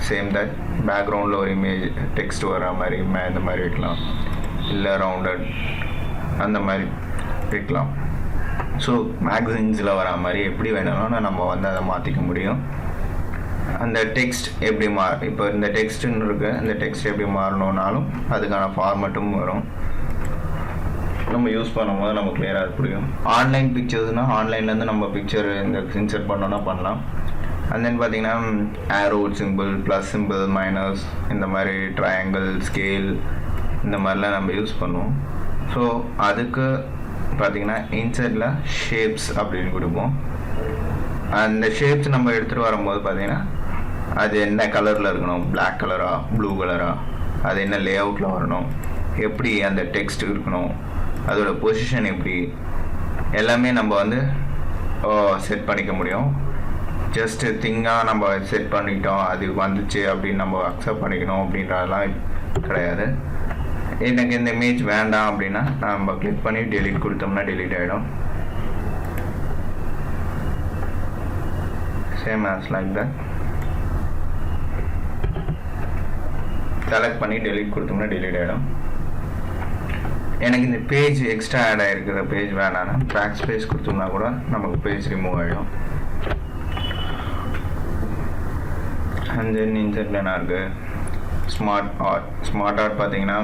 same that பேக்ரவுண்டில் ஒரு இமேஜ் டெக்ஸ்ட் வர மாதிரி இந்த மாதிரி வைக்கலாம், இல்லை ரவுண்டட் அந்த மாதிரி வைக்கலாம். ஸோ மேக்சின்ஸில் வர மாதிரி எப்படி வேணும்னா நம்ம வந்து அதை மாற்றிக்க முடியும். அந்த டெக்ஸ்ட் எப்படி இப்போ இந்த டெக்ஸ்ட்டுன்னு இருக்குது, இந்த டெக்ஸ்ட் எப்படி மாறணுன்னாலும் அதுக்கான ஃபார்மேட்டும் வரும். நம்ம யூஸ் பண்ணும்போது நம்ம கிளியராக புரியும். ஆன்லைன் பிக்சர்ஸ்னால் ஆன்லைன்லேருந்து நம்ம பிக்சர் இந்த இன்சர்ட் பண்ணோன்னா பண்ணலாம். அண்ட் தென் பார்த்தீங்கன்னா arrow symbol, plus symbol, minus, இந்த மாதிரி ட்ரையாங்கிள், ஸ்கேல், இந்த மாதிரிலாம் நம்ம யூஸ் பண்ணுவோம். ஸோ அதுக்கு பார்த்தீங்கன்னா இன்சர்ட்டில் ஷேப்ஸ் அப்படின்னு கொடுப்போம். அந்த ஷேப்ஸ் நம்ம எடுத்துகிட்டு வரும்போது பார்த்தீங்கன்னா அது என்ன கலரில் இருக்கணும், பிளாக் கலரா, ப்ளூ கலரா, அது என்ன லே அவுட்டில் வரணும், எப்படி அந்த டெக்ஸ்ட் இருக்கணும், அதோட பொசிஷன் எப்படி, எல்லாமே நம்ம வந்து செட் பண்ணிக்க முடியும். ஜஸ்ட்டு திங்காக நம்ம செட் பண்ணிட்டோம், அது வந்துச்சு அப்படின்னு நம்ம அக்செப்ட் பண்ணிக்கணும் அப்படின்றதெல்லாம் கிடையாது. எனக்கு இந்த இமேஜ் வேண்டாம் அப்படின்னா நம்ம கிளிக் பண்ணி டெலீட் கொடுத்தோம்னா டெலீட் ஆகிடும். Same as like that. Select பண்ணி டெலீட் கொடுத்தோம்னா டெலீட் ஆகிடும். எனக்கு இந்த பேஜ் எக்ஸ்ட்ரா ஆட் ஆகிருக்கிற பேஜ் வேணான்னா பேக் ஸ்பேஸ் கொடுத்தோம்னா கூட நமக்கு பேஜ் ரிமூவ் ஆகிடும். அண்ட் தென் இன்செர்ட் என்ன இருக்குது, ஸ்மார்ட் ஆர்ட் பார்த்தீங்கன்னா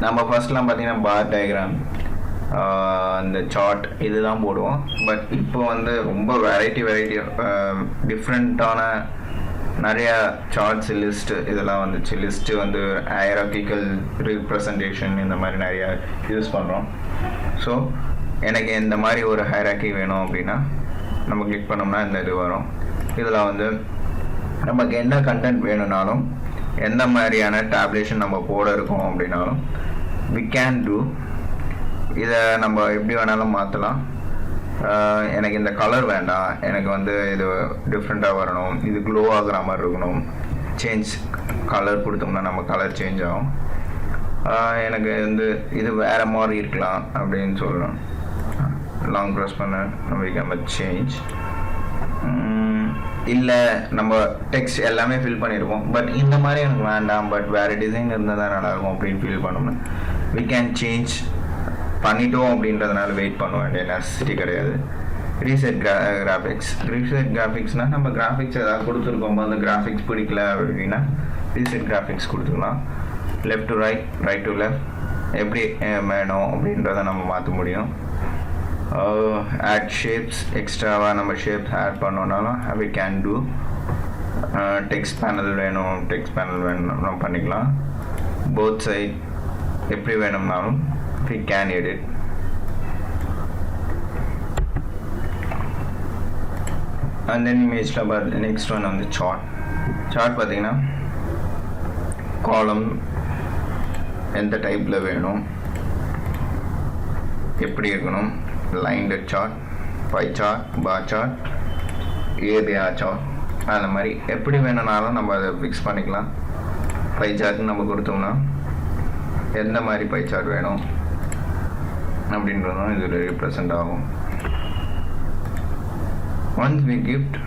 நம்ம ஃபர்ஸ்ட்லாம் பார்த்தீங்கன்னா பார் டயக்ராம், அந்த சார்ட் இதுதான் போடுவோம். பட் இப்போ வந்து ரொம்ப வெரைட்டி டிஃப்ரெண்ட்டான நிறையா சார்ட்ஸ், லிஸ்ட்டு இதெல்லாம் வந்துச்சு. லிஸ்ட்டு வந்து ஹைரார்கிக்கல் ரீப்ரசன்டேஷன் இந்த மாதிரி நிறையா யூஸ் பண்ணுறோம். ஸோ எனக்கு இந்த மாதிரி ஒரு ஹைரார்கி வேணும் அப்படின்னா நம்ம கிளிக் பண்ணோம்னா இந்த இது வரும். இதில் வந்து நமக்கு என்ன கண்டென்ட் வேணும்னாலும் எந்த மாதிரியான டேப்லேஷன் நம்ம போட இருக்கோம் அப்படின்னாலும் we can do. இதை நம்ம எப்படி வேணாலும் மாற்றலாம். எனக்கு இந்த கலர் வேண்டாம், எனக்கு வந்து இது டிஃப்ரெண்ட்டாக வரணும், இது க்ளோ ஆகிற மாதிரி இருக்கணும், சேஞ்ச் கலர் கொடுத்தோம்னா நம்ம கலர் சேஞ்ச் ஆகும். எனக்கு வந்து இது வேறு மாதிரி இருக்கலாம் அப்படின்னு சொல்லணும். லாங் ப்ரெஸ் பண்ண நம்ம சேஞ்ச். இல்லை நம்ம டெக்ஸ்ட் எல்லாமே ஃபில் பண்ணியிருப்போம், பட் இந்த மாதிரி எனக்கு வேண்டாம், பட் வேறு டிசைன் இருந்தால் தான் நல்லாயிருக்கும் அப்படின்னு ஃபீல் பண்ணோம்னா we can change பண்ணிட்டோம் அப்படின்றதுனால வெயிட் பண்ண வேண்டிய நெசசிட்டி கிடையாது. ரீசெட் கிராஃபிக்ஸ்னால் நம்ம கிராஃபிக்ஸ் ஏதாவது கொடுத்துருக்கோம், அந்த கிராஃபிக்ஸ் பிடிக்கல அப்படின்னா ரீசெட் கிராஃபிக்ஸ் கொடுத்துக்கலாம். Left to right, right to left எப்படி வேணும் அப்படின்றத நம்ம மாற்ற முடியும். ஆட் ஷேப்ஸ், எக்ஸ்ட்ராவாக நம்ம ஷேப்ஸ் ஆட் பண்ணோன்னாலும் we can do. Text panel வேணும் பண்ணிக்கலாம். போத் சைட் எப்படி வேணும்னாலும் we can edit. And then இமேஜில் பார்த்து நெக்ஸ்ட் ஒன் வந்து சார்ட் பார்த்தீங்கன்னா காலம் எந்த டைப்பில் வேணும், எப்படி இருக்கணும், lined chart, pie chart, bar chart, area chart, அந்த மாதிரி எப்படி வேணும்னாலும் நம்ம அதை ஃபிக்ஸ் பண்ணிக்கலாம். பை சார்ட்னு நம்ம கொடுத்தோம்னா எந்த மாதிரி பை சார்ட் வேணும் அப்படின்றதும் இதில் ரிப்ரசன்ட் ஆகும். Once we gift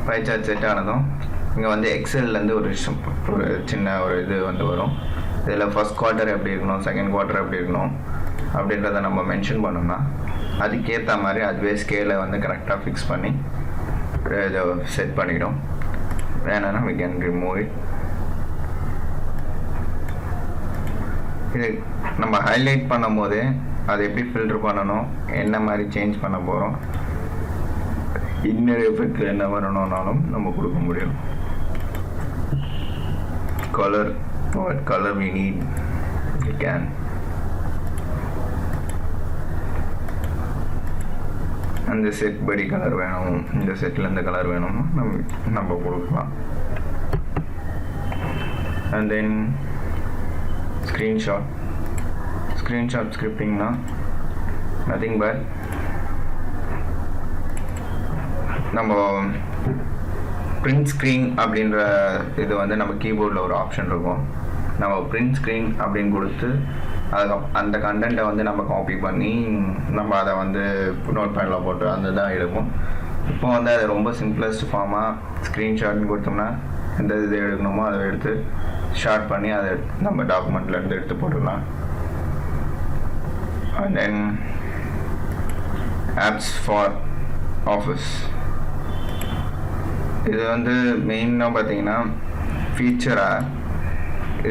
pie chart set ஆனதும் இங்கே வந்து எக்ஸல்லேருந்து ஒரு சின்ன ஒரு இது வந்து வரும். இதில் ஃபர்ஸ்ட் குவார்ட்டர் எப்படி இருக்கணும், செகண்ட் குவார்ட்டர் எப்படி இருக்கணும் அப்படின்றத நம்ம மென்ஷன் பண்ணோம்னா அதுக்கேற்ற மாதிரி அதுவே ஸ்கேலை வந்து கரெக்டாக ஃபிக்ஸ் பண்ணி இதை செட் பண்ணிடும். வேணும்னா we can remove it. இது நம்ம ஹைலைட் பண்ணும் போது அதை எப்படி ஃபில்டர் பண்ணணும், என்ன மாதிரி சேஞ்ச் பண்ண போகிறோம், இன்னொரு எஃபெக்ட் என்ன வரணும்னாலும் நம்ம கொடுக்க முடியும். Colour, what color we need, we can. அந்த செட் படி கலர் வேணும், இந்த செட்டில் இந்த கலர் வேணும்னா நம்ம கொடுக்கலாம். அண்ட் தென் ஸ்க்ரீன்ஷாட் ஸ்கிரிப்டிங்னா நத்திங் பட் நம்ம பிரிண்ட் ஸ்க்ரீன் அப்படின்ற இது வந்து நம்ம கீபோர்டில் ஒரு ஆப்ஷன் இருக்கும். நம்ம பிரிண்ட் ஸ்க்ரீன் அப்படின்னு கொடுத்து அந்த கண்டென்ட்டை வந்து நம்ம காப்பி பண்ணி நம்ம அதை வந்து நோட் பேடில் போட்டு அந்த தான் எடுப்போம். இப்போ வந்து அது ரொம்ப சிம்பிளஸ்ட் ஃபார்மாக ஸ்க்ரீன்ஷாட்னு கொடுத்தோம்னா எந்த இது எடுக்கணுமோ அதை எடுத்து ஷார்ட் பண்ணி அதை நம்ம டாக்குமெண்ட்லேருந்து எடுத்து போட்டுடலாம். And then apps for office, இது வந்து மெயினாக பார்த்தீங்கன்னா ஃபீச்சராக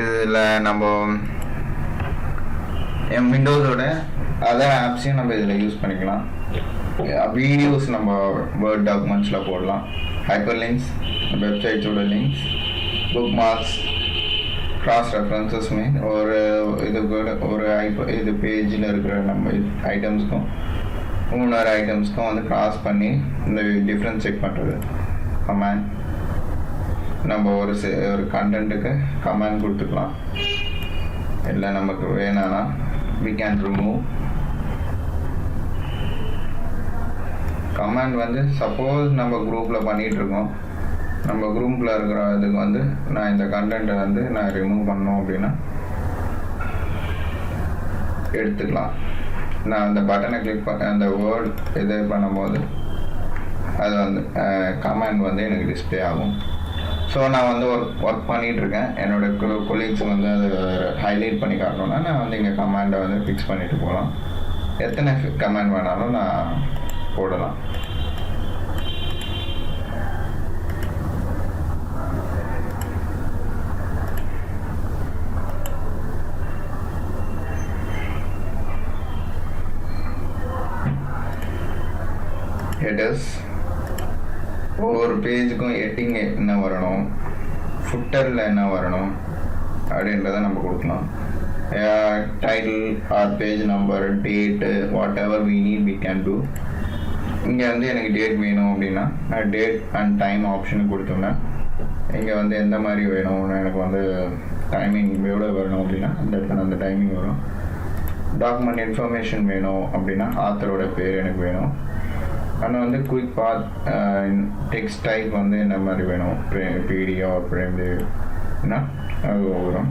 இதில் நம்ம விண்டோஸோட அதர் ஆப்ஸையும் நம்ம இதில் யூஸ் பண்ணிக்கலாம். வீடியோஸ் நம்ம வேர்ட் டாக்குமெண்ட்ஸில் போடலாம். ஹைப்பர் லிங்க்ஸ், வெப்சைட்ஸோட links, bookmarks, cross references mean ஒரு இது இது பேஜில் இருக்கிற நம்ம ஐட்டம்ஸ்க்கும் இன்னொரு ஐட்டம்ஸ்க்கும் வந்து கிராஸ் பண்ணி இந்த டிஃப்ரென்ஸ் செக் பண்ணுறது. கமெண்ட், நம்ம ஒரு கண்டென்ட்டுக்கு கமெண்ட் கொடுத்துக்கலாம். இல்லை நமக்கு வேணான்னா we can remove கமாண்ட் வந்து சப்போஸ் நம்ம குரூப்பில் பண்ணிகிட்ருக்கோம், நம்ம குரூப்பில் இருக்கிற இதுக்கு வந்து நான் இந்த கண்டென்ட்டை வந்து நான் ரிமூவ் பண்ணோம் அப்படின்னா எடுத்துக்கலாம். நான் அந்த பட்டனை கிளிக் பண்ண அந்த வேர்ட் இது பண்ணும்போது அது வந்து கமாண்ட் வந்து எனக்கு டிஸ்பிளே ஆகும். ஸோ நான் வந்து ஒர்க் பண்ணிகிட்ருக்கேன். என்னோடய கொலீக்ஸ் வந்து அது ஹைலைட் பண்ணி காட்டணுன்னா நான் வந்து இங்கே கமாண்டை வந்து ஃபிக்ஸ் பண்ணிவிட்டு போகலாம். எத்தனை கமாண்ட் வேணாலும் நான் போடலாம். ஹெடர்ஸ் ஒவ்வொரு பேஜுக்கும் ஹெட்டிங் என்ன வரணும், ஃபுட்டரில் என்ன வரணும் அப்படின்றத நம்ம கொடுக்கலாம். Title or page number, date, whatever we need we can do. இங்கே வந்து எனக்கு டேட் வேணும் அப்படின்னா நான் டேட் அண்ட் டைம் ஆப்ஷன் கொடுத்தோம்னா இங்கே வந்து எந்த மாதிரி வேணும்னு எனக்கு வந்து டைமிங் எவ்வளோ வரணும் அப்படின்னா அந்த இடத்துல அந்த டைமிங் வரும். டாக்குமெண்ட் இன்ஃபர்மேஷன் வேணும் அப்படின்னா ஆத்தரோட பேர் எனக்கு வேணும். ஆனால் வந்து குயிக் பாத் டெக்ஸ்ட் டைப் வந்து என்ன மாதிரி வேணும், பிடிஓ அப்படின்னா அது வரும்.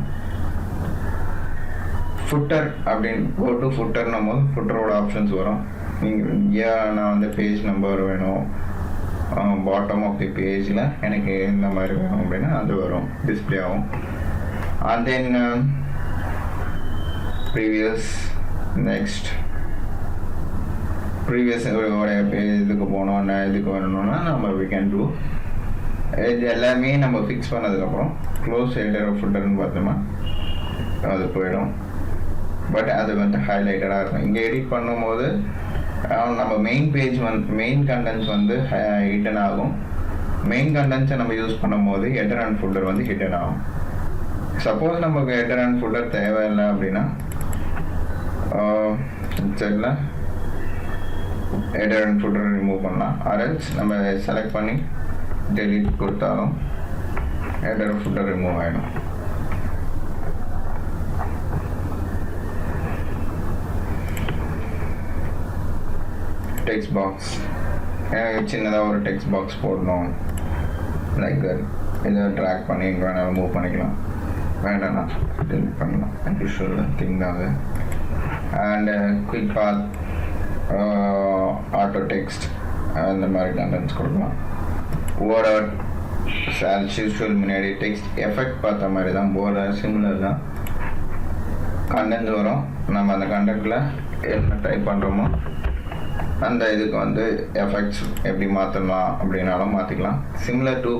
ஃபுட்டர் அப்படின்னு கோ டு ஃபுட்டர்னும் போது ஃபுட்டரோட ஆப்ஷன்ஸ் வரும். நீங்கள் நான் வந்து பேஜ் நம்பர் வேணும், பாட்டம் ஆஃப் தி பேஜில் எனக்கு இந்த மாதிரி வேணும் அப்படின்னா அது வரும், டிஸ்பிளே ஆகும். And then previous, next, previous இதுக்கு போனோம், இதுக்கு வரணும்னா நம்ம வி கேன் டூ. இது எல்லாமே நம்ம ஃபிக்ஸ் பண்ணதுக்கப்புறம் க்ளோஸ் ஹெடர் ஃபுட்டர்னு பார்த்தோம்னா அது போயிடும். பட் அது வந்து ஹைலைட்டடாக இருக்கும். இங்கே எடிட் பண்ணும்போது நம்ம மெயின் பேஜ் வந்து மெயின் கண்டென்ட்ஸ் வந்து ஹிடன் ஆகும். மெயின் கண்டென்ட்ஸை நம்ம யூஸ் பண்ணும்போது ஹெடர் அண்ட் ஃபுட்டர் வந்து ஹிடன் ஆகும். சப்போஸ் நமக்கு ஹெடர் அண்ட் ஃபுட்டர் தேவையில்லை அப்படின்னா சரிங்களா, ஹெடர் அண்ட் ஃபுட்டர் ரிமூவ் பண்ணலாம். ஆர்எல்ஸ் நம்ம செலக்ட் பண்ணி டெலீட் கொடுத்தாலும் ஹெடர் ஃபுட்டர் ரிமூவ் ஆகிடும். டெக்ஸ்ட் பாக்ஸ், சின்னதாக ஒரு டெக்ஸ்ட் பாக்ஸ் போடணும், லைக் தட். இதை ட்ராக் பண்ணி எங்கே வேணாலும் மூவ் பண்ணிக்கலாம், வேண்டாம்னா டெலிட் பண்ணலாம். யூஷுவல் திங் தான் அது. And quick part, auto text, அந்த மாதிரி கண்டென்ட்ஸ் கொடுக்கலாம். வேர்ட் ஆஸ் யூஷுவல் முன்னாடி டெக்ஸ்ட் எஃபெக்ட் பார்த்த மாதிரி தான், வேர்ட் சிமிலர் தான். கண்டென்ட்ஸ் வரும், நம்ம அந்த கண்டென்ட்டில் என்ன டைப் பண்ணுறோமோ அந்த இதுக்கு வந்து எஃபெக்ட்ஸ் எப்படி மாற்றலாம் அப்படின்னாலும் மாற்றிக்கலாம். Similar to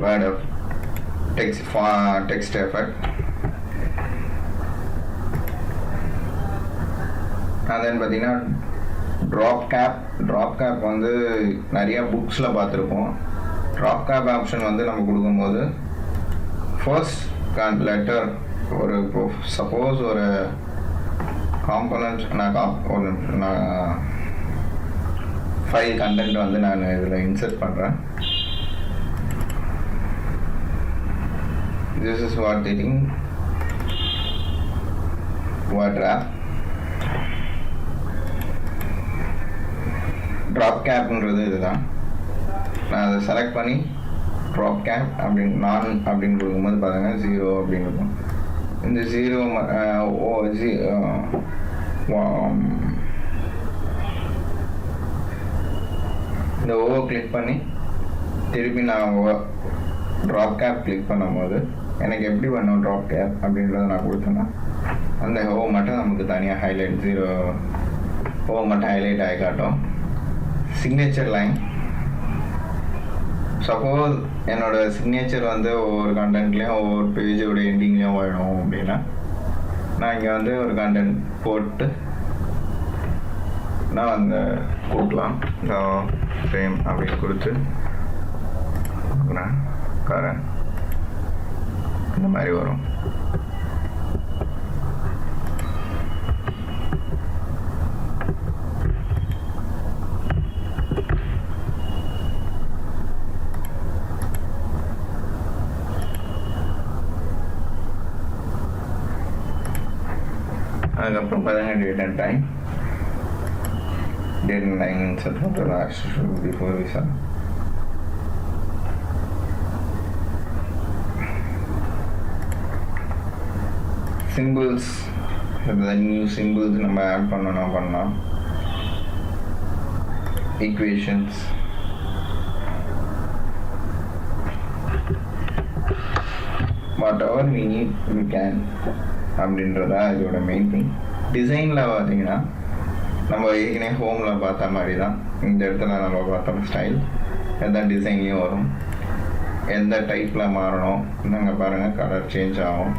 Word of text effect. அதன் பார்த்தீங்கன்னா ட்ராப் கேப் வந்து நிறையா புக்ஸில் பார்த்துருப்போம். ட்ராப் கேப் ஆப்ஷன் வந்து நம்ம கொடுக்கும்போது ஃபர்ஸ்ட் லெட்டர் ஒரு சப்போஸ் ஒரு காம்பனன்ட் நான் ஃபைல் கண்டென்ட் வந்து நான் இதில் இன்சர்ட் பண்ணுறேன். This is what thing what drop கேப்ன்றது இதுதான். நான் அதை செலக்ட் பண்ணி ட்ராப் கேப் அப்படின்னு நான் அப்படின்னு கொடுக்கும்போது பார்த்தீங்கன்னா 0 அப்படின்னு இருக்கும். இந்த 0 இந்த ஓ கிளிக் பண்ணி திருப்பி நான் ட்ராப் கேப் கிளிக் பண்ணும்போது எனக்கு எப்படி பண்ணும் ட்ராப் கேப் அப்படின்றத நான் கொடுத்தேன்னா அந்த ஓ மட்டும் நமக்கு தனியாக ஹைலைட் 0 ஓ மட்டும் ஹைலைட் ஆகி காட்டும். சிக்னேச்சர் லைன், சப்போஸ் என்னோட சிக்னேச்சர் வந்து ஒவ்வொரு கண்டென்ட்லேயும் ஒவ்வொரு பேஜோட எண்டிங்லேயும் வேணும் அப்படின்னா நான் இங்கே வந்து ஒரு கண்டென்ட் போட்டு நான் அந்த கொடுக்கலாம். ஃப்ரேம் அப்படின்னு கொடுத்து காரன் இந்த மாதிரி வரும். அதுக்கப்புறம் பார்த்தீங்கன்னா date and time, deadline insert photo last before visa. Symbols, the new symbols நம்ம ஆட் பண்ணலாம். Equations, whatever we need we can அப்படின்றதா இதோட மெயின் திங். டிசைனில் பார்த்தீங்கன்னா நம்ம ஏற்கனவே ஹோமில் பார்த்த மாதிரி தான் இந்த இடத்துல நம்ம பார்த்த ஸ்டைல் எந்த டிசைன்லேயும் வரும். எந்த டைப்பில் மாறணும் நாங்கள் பாருங்கள், கலர் சேஞ்ச் ஆகும்.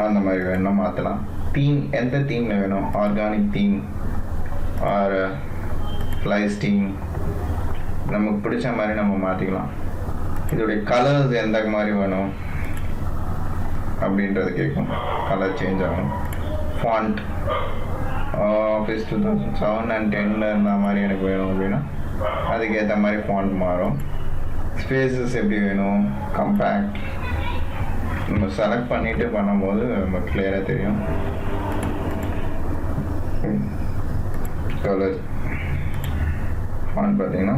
அந்த மாதிரி வேணும் மாற்றலாம். தீம் எந்த தீமில் வேணும், organic theme or flies theme, நமக்கு பிடிச்ச மாதிரி நம்ம மாற்றிக்கலாம். இதோடைய கலர்ஸ் எந்த மாதிரி வேணும் அப்படின்றது கேட்கும், கலர் சேஞ்ச் ஆகும். ஃபாண்ட் ஆஃபீஸ் 2007 and 10 இருந்த மாதிரி எனக்கு வேணும் அப்படின்னா அதுக்கேற்ற மாதிரி ஃபாண்ட் மாறும். ஸ்பேசஸ் எப்படி வேணும், கம்பேக்ட், நம்ம செலக்ட் பண்ணிட்டு பண்ணும்போது நம்ம கிளியராக தெரியும். கலர் ஃபாண்ட் பார்த்தீங்கன்னா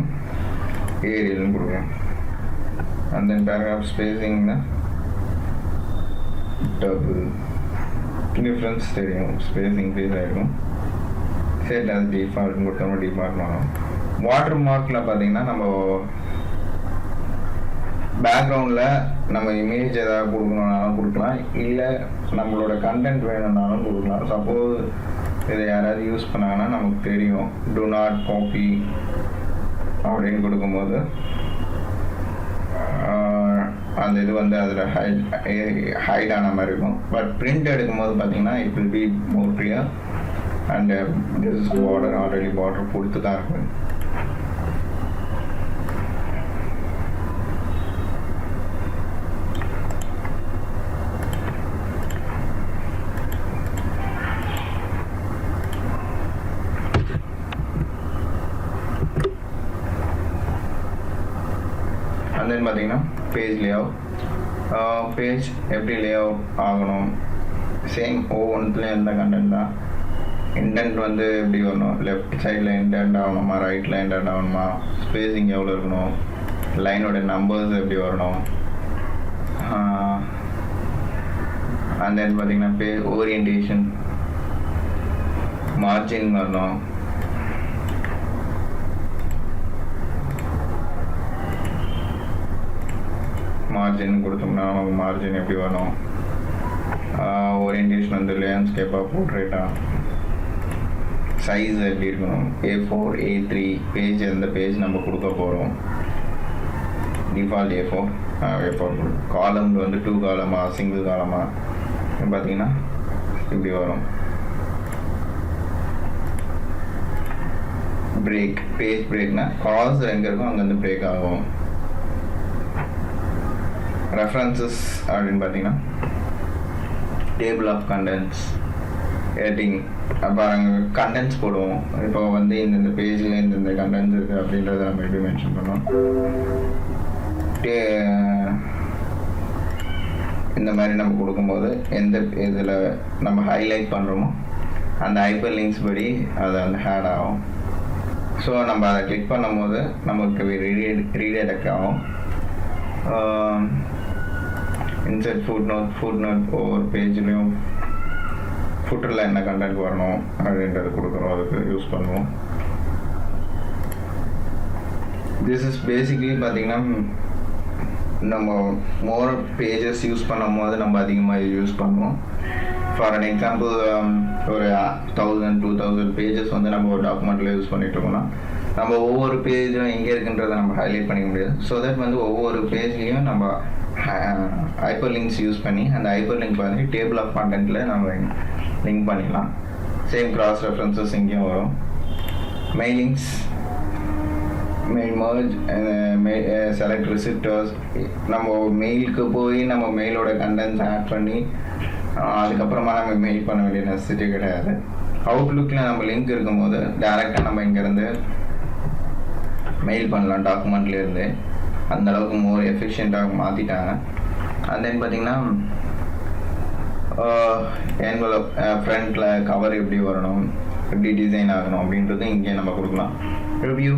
ஏரியல்னு கொடுக்கலாம். அண்ட் தென் பேராகிராஃப் ஸ்பேசிங்னா டபுள், டிஃப்ரென்ஸ் தெரியும், ஸ்பேஸ் இன்க்ரீஸ் ஆகிருக்கும். செட் அது டிஃபால்ட்னு கொடுத்தோம்னா டிஃபால்ட் ஆகும். வாட்டர் மார்க்கில் பார்த்தீங்கன்னா நம்ம பேக்ரவுண்டில் நம்ம இமேஜ் எதாவது கொடுக்கணுன்னாலும் கொடுக்கலாம், இல்லை நம்மளோட கண்டென்ட் வேணும்னாலும் கொடுக்கலாம். சப்போஸ் இதை யாராவது யூஸ் பண்ணாங்கன்னா நமக்கு தெரியும், டு நாட் காப்பி அப்படின்னு கொடுக்கும்போது அந்த இது வந்து அதில் ஹைட் ஆன மாதிரி இருக்கும். பட் பிரிண்ட் எடுக்கும்போது பார்த்தீங்கன்னா it will be more clear. And this is border, already border கொடுத்து தான் இருக்கும். தென் பார்த்தீங்கன்னா பேஜ் லே அவுட். பேஜ் எப்படி லே அவுட் ஆகணும், சேம் ஒவ்வொன்றுத்துலேயும் எந்த கண்டென்ட் தான். இன்டென்ட் வந்து எப்படி வரணும், லெஃப்ட் சைடில் இன்டென்ட் ஆகணுமா, ரைட்டில் இன்டென்ட் ஆகணுமா, ஸ்பேஸிங் எவ்வளோ இருக்கணும், லைனோட நம்பர்ஸ் எப்படி வரணும். அண்ட் தென் பார்த்தீங்கன்னா ஓரியன்டேஷன், மார்ஜின் வரணும். மார்ஜின் கொடுத்தோம்னா நமக்கு மார்ஜின் எப்படி வரும். ஓரியன்டேஷன் வந்து லேண்ட்ஸ்கேப்பாக போர்ட்ரேட்டா, சைஸ் எப்படி இருக்கணும், A4 A3 பேஜ் எந்த பேஜ் நம்ம கொடுக்க போகிறோம், டிஃபால்ட் A4 காலம் வந்து 2 காலமா சிங்கிள் காலமா பார்த்தீங்கன்னா இப்படி வரும். பிரேக், பேஜ் பிரேக்னா காஸ் எங்கே இருக்கும் அங்கேருந்து பிரேக் ஆகும். ரெஃபரன்சஸ் அப்படின்னு பார்த்தீங்கன்னா டேபிள் ஆஃப் கண்டென்ட்ஸ், எடிட்டிங், அப்போ அங்கே கண்டென்ட்ஸ் போடுவோம். இப்போ வந்து இந்த பேஜில் இந்த கண்டென்ட்ஸ் இருக்குது அப்படின்றத நம்ம எப்படி மென்ஷன் பண்ணுவோம். இந்த மாதிரி நம்ம கொடுக்கும்போது எந்த இதில் நம்ம ஹைலைட் பண்ணுறோமோ அந்த ஹைப்பர் லிங்க்ஸ் படி அது வந்து ஹேட் ஆகும். ஸோ நம்ம அதை கிளிக் பண்ணும்போது நமக்கு ரீடைரக்ட் ஆகும். இன்சர்ட் ஃபுட்நோட் ஒவ்வொரு பேஜ்லேயும் ஃபுட்டரில் என்ன கண்டென்ட் வரணும் அப்படின்றது கொடுக்குறோம், அதுக்கு யூஸ் பண்ணுவோம். திஸ் இஸ் பேசிக்லி பார்த்தீங்கன்னா நம்ம மோர் பேஜஸ் யூஸ் பண்ணும் போது நம்ம அதிகமாக யூஸ் பண்ணுவோம். ஃபார் அன் எக்ஸாம்பிள் ஒரு 1000-2000 பேஜஸ் வந்து நம்ம ஒரு டாக்குமெண்ட்டில் யூஸ் பண்ணிட்டு இருக்கோம்னா நம்ம ஒவ்வொரு பேஜும் எங்கே இருக்குன்றதை நம்ம ஹைலைட் பண்ணிக்க முடியாது. ஸோ தட் வந்து ஒவ்வொரு பேஜ்லேயும் நம்ம ஹைப்பர் லிங்க்ஸ் யூஸ் பண்ணி அந்த ஹைப்பர் லிங்க் வந்து டேபிள் ஆஃப் கண்டென்ட்டில் நம்ம லிங்க் பண்ணிடலாம். சேம் கிராஸ் ரெஃபரன்சஸ் இங்கேயும் வரும். மெயிலிங்ஸ், மெயில் மர்ஜ், செலக்ட் ரிசிப்டர்ஸ், நம்ம மெயிலுக்கு போய் நம்ம மெயிலோட கண்டென்ட்ஸ் ஆட் பண்ணி அதுக்கப்புறமா நம்ம மெயில் பண்ண வேண்டிய நெசசிட்டி கிடையாது. அவுட்லுக்கில் நம்ம லிங்க் இருக்கும்போது டேரெக்டாக நம்ம இங்கேருந்து மெயில் பண்ணலாம் டாக்குமெண்ட்லேருந்து. அந்தளவுக்கு மோர் எஃபிஷியண்ட்டாக மாற்றிட்டாங்க. அண்ட் தென் பார்த்திங்கன்னா என்வலப் ஃப்ரண்ட்டில் கவர் எப்படி வரணும், எப்படி டிசைன் ஆகணும் அப்படின்றது இங்கே நம்ம கொடுக்கலாம். ரிவ்யூ,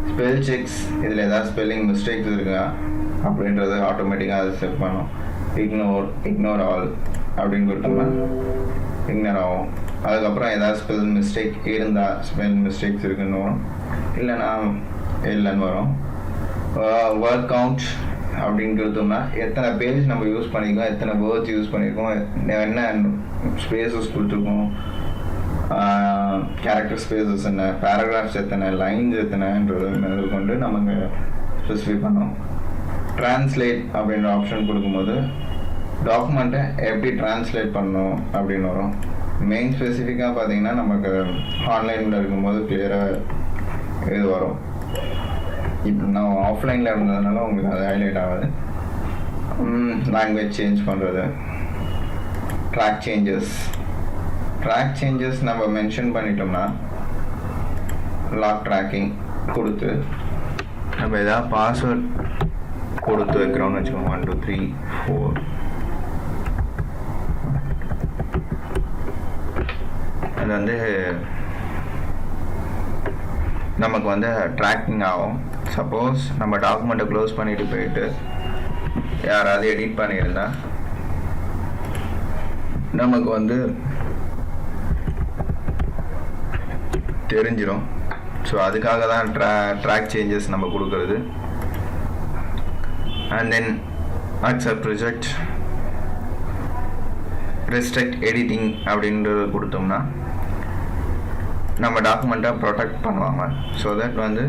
ஸ்பெல் செக்ஸ், இதில் ஏதாவது ஸ்பெல்லிங் மிஸ்டேக்ஸ் இருக்கா அப்படின்றது ஆட்டோமேட்டிக்காக அதை செக் பண்ணும். இக்னோர் ஆல் அப்படின்னு கொடுத்தோம்னா இக்னோர் ஆகும். அதுக்கப்புறம் ஏதாவது ஸ்பெல் மிஸ்டேக் இருந்தால் ஸ்பெல் மிஸ்டேக்ஸ் இருக்குன்னு வரும், இல்லைன்னா இல்லைன்னு வரும். வேர்ட் கவுண்ட் அப்படின்னு கொடுத்தோம்னா எத்தனை பேஜ் நம்ம யூஸ் பண்ணியிருக்கோம், எத்தனை வேர்ட்ஸ் யூஸ் பண்ணியிருக்கோம், என்ன ஸ்பேசஸ் கொடுத்துருக்கோம், கேரக்டர் ஸ்பேசஸ் என்ன, பேராகிராஃப்ஸ் எத்தனை, லைன்ஸ் எத்தனைன்றது முதல் கொண்டு நமக்கு ஸ்பெசிஃபை பண்ணோம். ட்ரான்ஸ்லேட் அப்படின்ற ஆப்ஷன் கொடுக்கும்போது டாக்குமெண்ட்டை எப்படி ட்ரான்ஸ்லேட் பண்ணணும் அப்படின்னு வரும். மெயின் ஸ்பெசிஃபிக்காக பார்த்தீங்கன்னா நமக்கு ஆன்லைனில் இருக்கும்போது கிளியராக இது வரும். இப்போ நான் ஆஃப்லைனில் இருந்ததுனால உங்களுக்கு அது ஹைலைட் ஆகுது. லாங்குவேஜ் சேஞ்ச் பண்ணுறது, ட்ராக் சேஞ்சஸ் நம்ம மென்ஷன் பண்ணிட்டோம்னா லாக் ட்ராக்கிங் கொடுத்து நம்ம எதாவது பாஸ்வேர்ட் கொடுத்து வைக்கிறோம்னு வச்சுக்கோங்க. 1 2 3 4 அது வந்து நமக்கு வந்து ட்ராக்கிங் ஆகும். சப்போஸ் நம்ம டாக்குமெண்ட்டை க்ளோஸ் பண்ணிட்டு போயிட்டு யாராவது எடிட் பண்ணியிருந்தா நமக்கு வந்து தெரிஞ்சிடும். ஸோ அதுக்காக தான் ட்ராக் சேஞ்சஸ் நம்ம கொடுக்குறது. And then accept, reject, restrict editing அப்படின்றது கொடுத்தோம்னா நம்ம டாக்குமெண்ட்டை ப்ரொடெக்ட் பண்ணுவாங்க. ஸோ தட் வந்து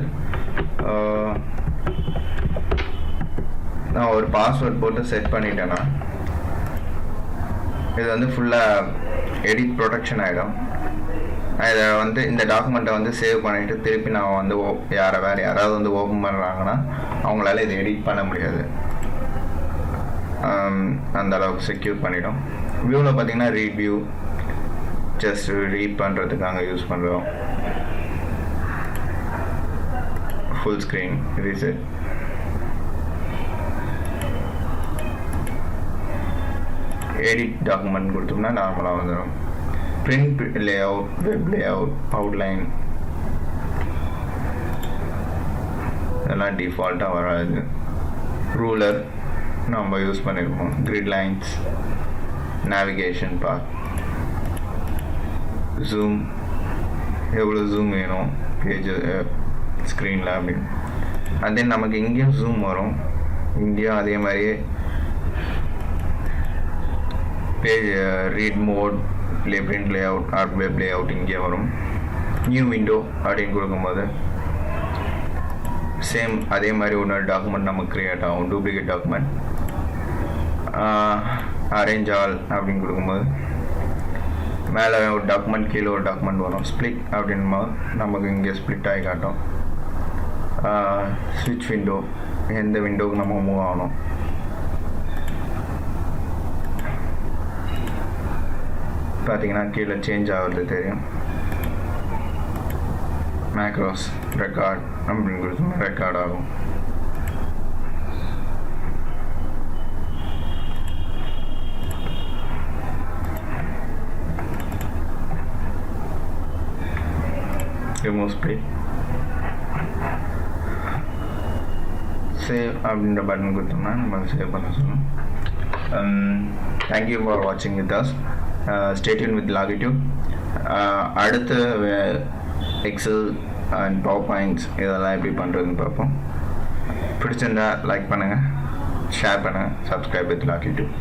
நான் ஒரு பாஸ்வேர்ட் போட்டு செட் பண்ணிட்டேன்னா இது வந்து ஃபுல்லாக எடிட் ப்ரொடெக்ஷன் ஆகிடும். இதை வந்து இந்த டாக்குமெண்ட்டை வந்து சேவ் பண்ணிவிட்டு திருப்பி நான் வந்து வேறு யாராவது வந்து ஓப்பன் பண்ணுறாங்கன்னா அவங்களால இதை எடிட் பண்ண முடியாது. அந்த அளவுக்கு செக்யூர் பண்ணிடும். வியூவில் பார்த்தீங்கன்னா ரீட் வியூ, ஜஸ்ட் ரீட் பண்ணுறதுக்காக யூஸ் பண்ணுறோம். Full screen reset, edit document கொடுத்தோம்னா நார்மலாக வந்துடும். Print layout, web layout, outline இதெல்லாம் டிஃபால்ட்டாக வராது. ரூலர் நம்ம யூஸ் பண்ணியிருக்கோம். கிரிட் லைன்ஸ், நேவிகேஷன் பாத், ஜூம், எவ்வளோ ஜூம் வேணும் பேஜ் ஸ்க்ரீனில் அப்படின்னு. அதே நமக்கு இங்கேயும் ஜூம் வரும். இங்கேயும் அதே மாதிரியே page read mode, print layout or web layout இங்கே வரும். நியூ விண்டோ அப்படின்னு கொடுக்கும்போது சேம் அதே மாதிரி ஒன்று டாக்குமெண்ட் நமக்கு க்ரியேட் ஆகும். டூப்ளிகேட் டாக்குமெண்ட், அரேஞ்ச் ஆல் அப்படின்னு கொடுக்கும்போது மேலே ஒரு டாக்குமெண்ட் கீழே ஒரு டாக்குமெண்ட் வரும். ஸ்ப்ளிட் அப்படின்போது நமக்கு இங்கே ஸ்ப்ளிட் ஆகி காட்டும். ஸ்விட்ச் விண்டோ, எந்த விண்டோவுக்கு நம்ம மூவ் ஆகணும். பார்த்தீங்கன்னா கீழே சேஞ்ச் ஆகுறது தெரியும். மேக்ரோஸ், ரெக்கார்ட் அப்படின்னு கொடுத்தோம்னா ரெக்கார்ட் ஆகும். ரிமூவ் ஸ்ப்ளிட், சேவ் அப்படின்ற பட்டன் கொடுத்தோம்னா நம்ம சேவ் பண்ண சொல்லணும். தேங்க்யூ ஃபார் வாட்சிங் with us. Stay tune with Latitude. அடுத்து எக்ஸல் அண்ட் பவர் பாயிண்ட்ஸ் இதெல்லாம் எப்படி பண்ணுறதுன்னு பார்ப்போம். பிடிச்சிருந்தா லைக் பண்ணுங்கள், ஷேர் பண்ணுங்கள், சப்ஸ்கிரைப் வித் லாகிட்யூட்.